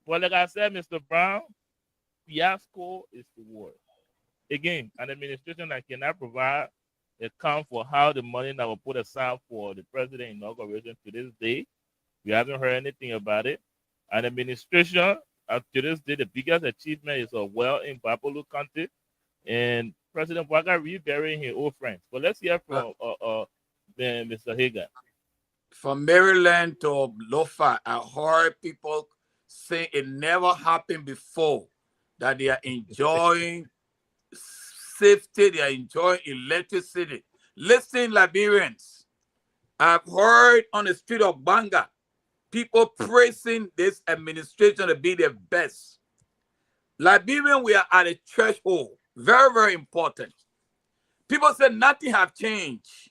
Well, like I said, Mr. Brown, fiasco is the word. Again, an administration that cannot provide account for how the money that was put aside for the president inauguration to this day. We haven't heard anything about it. An administration to this day, the biggest achievement is a well in Bapolu County, and President Waga reburying his old friends. But let's hear from Mr. Hagar. From Maryland to Lofa, I heard people say it never happened before, that they are enjoying safety, they are enjoying electricity. Listen, Liberians, I've heard on the street of Banga, people praising this administration to be the best. Liberian, we are at a threshold. Very, very important. People say nothing have changed.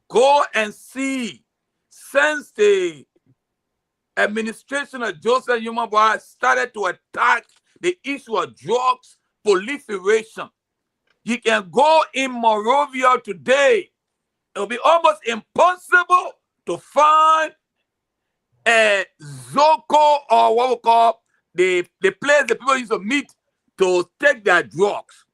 Go and see, since the administration of Joseph Yumabwa started to attack the issue of drugs proliferation. You can go in Monrovia today. It'll be almost impossible to find a Zoko, or what we call the place that people used to meet to take their drugs.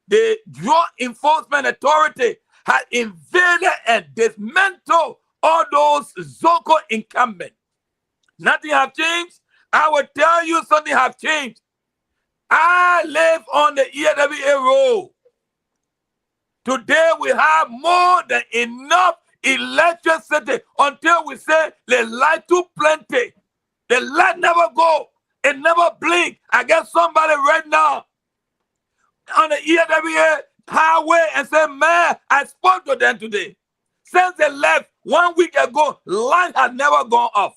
The Drug Enforcement Authority has invaded and dismantled all those Zoko incumbents. Nothing have changed. I will tell you something have changed. I live on the EWA road. Today we have more than enough electricity until we say the light too plenty. The light never go. It never blink. I get somebody right now on the EWA highway and say, man, I spoke to them today. Since they left 1 week ago, light has never gone off.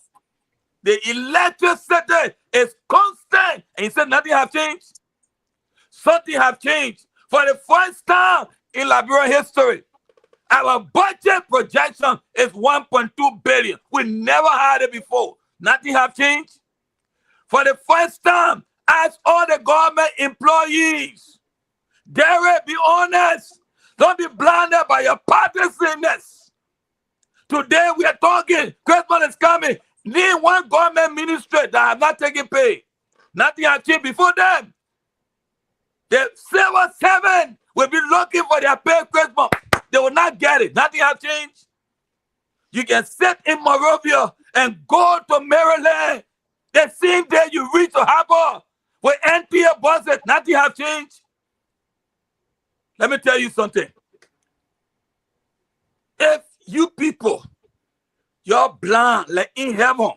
The electricity is constant. And he said nothing have changed. Something have changed. For the first time in Liberian history, our budget projection is 1.2 billion. We never had it before. Nothing have changed. For the first time, ask all the government employees, dare be honest. Don't be blinded by your partisanness. Today we are talking, Christmas is coming. Need one government ministry that have not taken pay. Nothing has changed before them. The civil servant will be looking for their pay Christmas. They will not get it. Nothing has changed. You can sit in Monrovia and go to Maryland. The same day you reach the harbor with NPA buses, nothing has changed. Let me tell you something. If you people, you're blind like in heaven,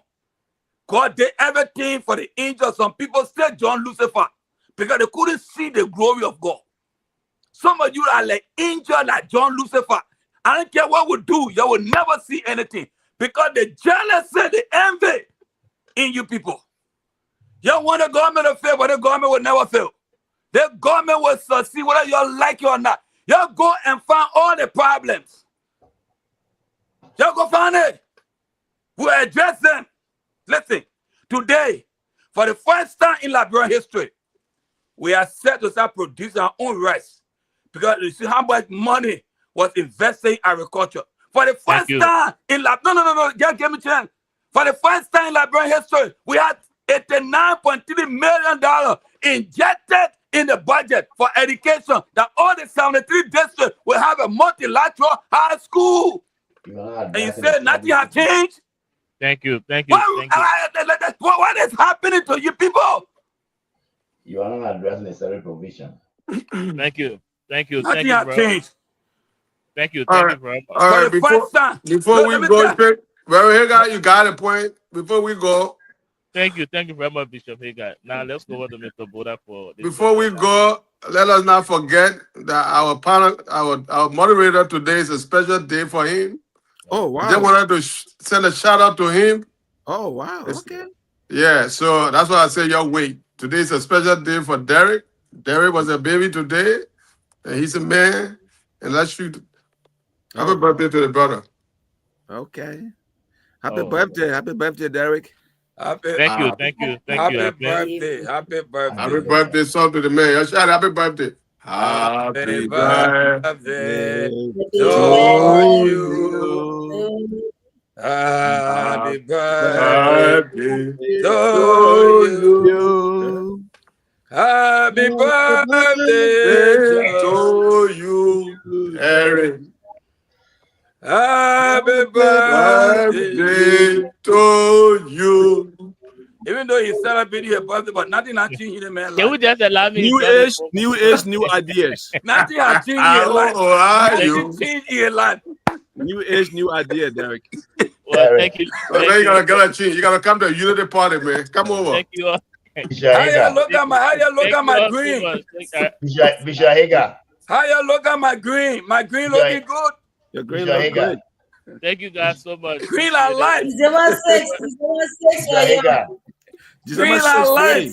God did everything for the angels. Some people said John Lucifer because they couldn't see the glory of God. Some of you are like angels like John Lucifer. I don't care what we do, you will never see anything because the jealousy, the envy in you people. You want the government to fail, but the government will never fail. The government will succeed whether you like it or not. You go and find all the problems. You go find it. We address them. Listen, today, for the first time in Liberian history, we are set to start producing our own rice. Because you see how much money was invested in agriculture. For the first time in Liberian, no, just give me a chance. For the first time in Liberian history, we had $89.3 million injected in the budget for education, that all the 73 districts will have a multilateral high school. And you said nothing has changed? Thank you. Thank you. What is happening to you people? You are not addressing necessary provision. Thank you. Thank you. Nothing Thank you, has bro. changed. Thank you. All Thank right. you, bro. All right, For the first time. before we Let me go tell- straight, well, here you got a point. Before we go, Thank you very much, Bishop Hagar. Now let's go over to Mr. Boda for this. before we go, let us not forget that our panel, our moderator today is a special day for him. Oh, wow. Just wanted to send a shout out to him. Oh, wow. It's- Okay. Yeah, so that's why I say your wait. Today is a special day for Derek. Derek was a baby today, and he's a man. And let's shoot. Happy birthday to the brother. Okay. Happy birthday, Derek. Thank you. Happy birthday. Happy birthday. Happy birthday, son to the man. Y'all shout happy birthday. Happy birthday to to you. you. Happy birthday Happy to to you. you. Happy birthday To you, Eric. Happy birthday. Birthday to you. Even though he's celebrating your birthday, but nothing has changed in the man's Can we life. just allow me? New to tell age, new age, new ideas. Nothing has changed in How your life. are Nothing you? changed in your life. New age, new idea, Derek. Well, thank you. So now you gotta change. You gotta come to a unity party, man. Come over. Thank you all. How you look at my green? Bishop Hager. How you look at my green? My green looking good. Your green Bishop look Hager. good. Thank you guys so much. Green are light. December 6th. December 6th. Bishop Hager. December Green are 6th, light.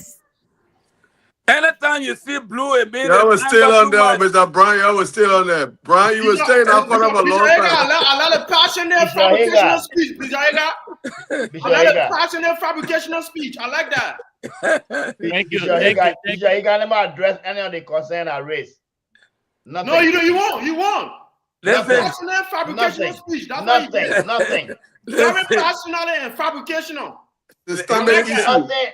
Anytime you see blue, it means Y'all was it's still time on for there, too much. Mr. Brian. Y'all was still on there. Brian, you was staying out for them a long time. I love the passionate Bishop fabricational Hager. speech, Bishop Hager. Bishop I like the Hager. passionate fabricational speech. I like that. Thank you. Bishop Thank Hager. you. Thank Bishop Hager never address any of the concern at race. Nothing. No, you don't. You won't. You won't. The Listen, passionate fabricational speech. That's what you Nothing. did. Nothing. Very listen. passionate and fabricational. The standard issue.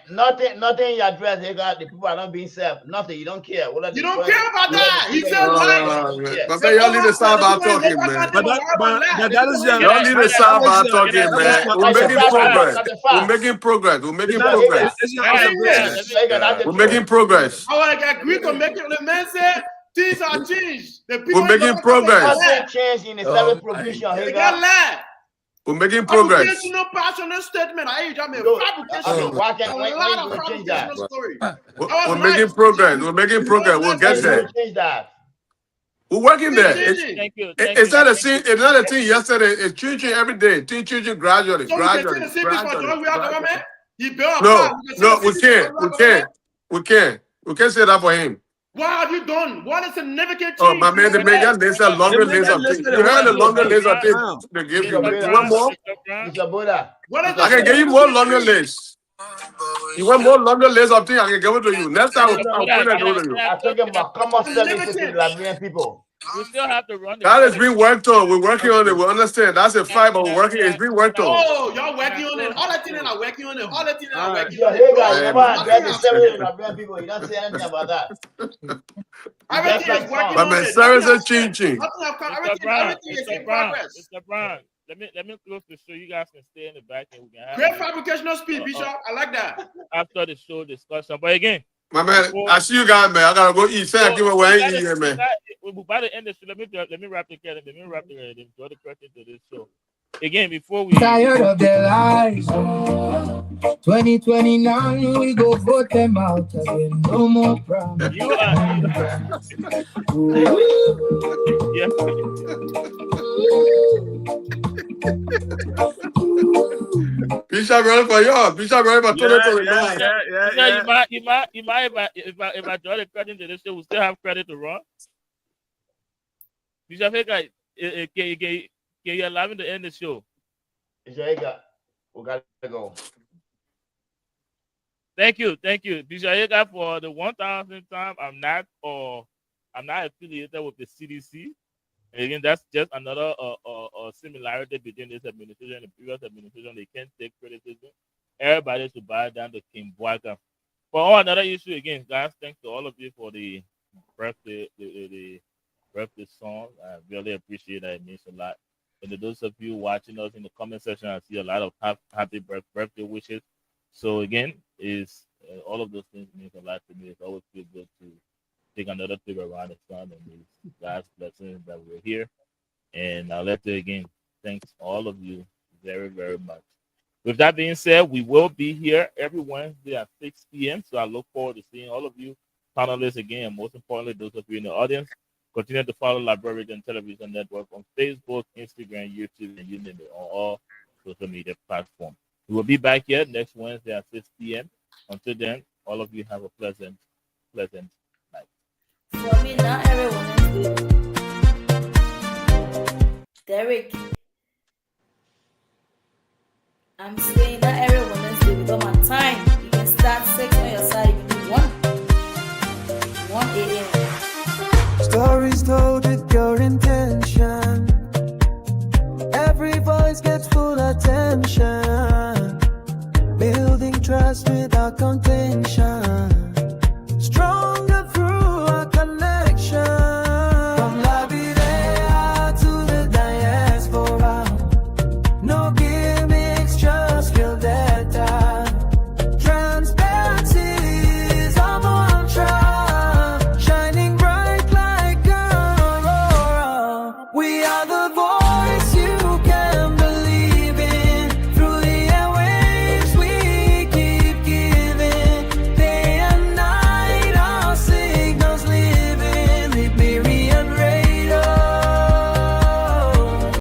Nothing you address. Hager. The people are not being served. Nothing. You don't care. You don't care about that. He said life. But man, y'all need to stop about talking, man. But that is your Y'all need to stop about talking, man. We're making progress. We're making progress. We're making progress. it's your observation. We're making progress. I want to agree to make it. The man said things are changed. The people We're making progress. Nothing changed in the service provision. They Hager. got lie. We're making progress. Fabricational passionate statement. I hear you. No, Fabrication. why can't A when lot you of change that? fabricational story. We're making progress. We're making progress. We'll get there. Change that. We're working there. Thank you. Thank It's you. not a thing. It's not a thing yesterday. It's changing every day. Things changing gradually. So we can Gradually. say the same thing for John Weah government. He built a No, park. no, we can't. We can't. We can't. We can't say that for him. What have you done? What is significant change? Oh, my man, the major list a longer list of things. You heard the longer list of things they give you. You want more? Mr. Buddha. What is I can give you more longer lists. You want more longer list of things? I can give it to you. Next time, I'll bring it to you. I think about common services to the Liberian people. We still have to run. That has been worked on. We're working on it. We understand. That's a fight, but we're working. It's been worked on. Oh, y'all working on it. All the things are working on it. All the things are working Your on Hager, you it. never address the service to the Liberian people. You don't say anything about that. Everything is working But on man, it. service is changing. Everything is in progress. Mr. Brown, let me close the show. You guys can stay in the back and we can have Great fabricational speech, Bishop. I like that. after the show discussion. But again, My man, I see you guys, man. I gotta go eat. Say I give away eat here, man. By the end of the show, let me wrap the curtain. Let me wrap the draw the curtain to this show. Again, before we Tired of their lies. 2029, we go vote them out again. No more problems. you are yeah. Bishop ready for y'all. Bishop ready for 2029. You might if I draw the curtain to this show, we still have credit to run. Bishop Hager, can you allow me to end the show? Mr. Hager, we gotta go. Thank you, Bishop Hager, for the 1,000th time. I'm not affiliated with the CDC. And again, that's just another similarity between this administration and the previous administration. They can't take criticism. Everybody should bow down to King Bwaka. For another issue, again, guys, thanks to all of you for the birthday, the birthday song. I really appreciate that. It means a lot. And to those of you watching us in the comment section, I see a lot of happy birthday wishes. So again, all of those things means a lot to me. It's always feel good to take another trip around the sun, and it's God's blessing that we're here. And I'll let you again thanks all of you very, very much. With that being said, we will be here every Wednesday at 6 p.m. So I look forward to seeing all of you panelists again, and most importantly, those of you in the audience. Continue to follow Liberian Television Network on Facebook, Instagram, YouTube, and you name it, on all social media platforms. We will be back here next Wednesday at 6 p.m. Until then, all of you have a pleasant night. For me, not everyone is good. Derek, I'm saying not everyone is good. Because my time, you can start 6 on your side, you can do 1 a.m. attention.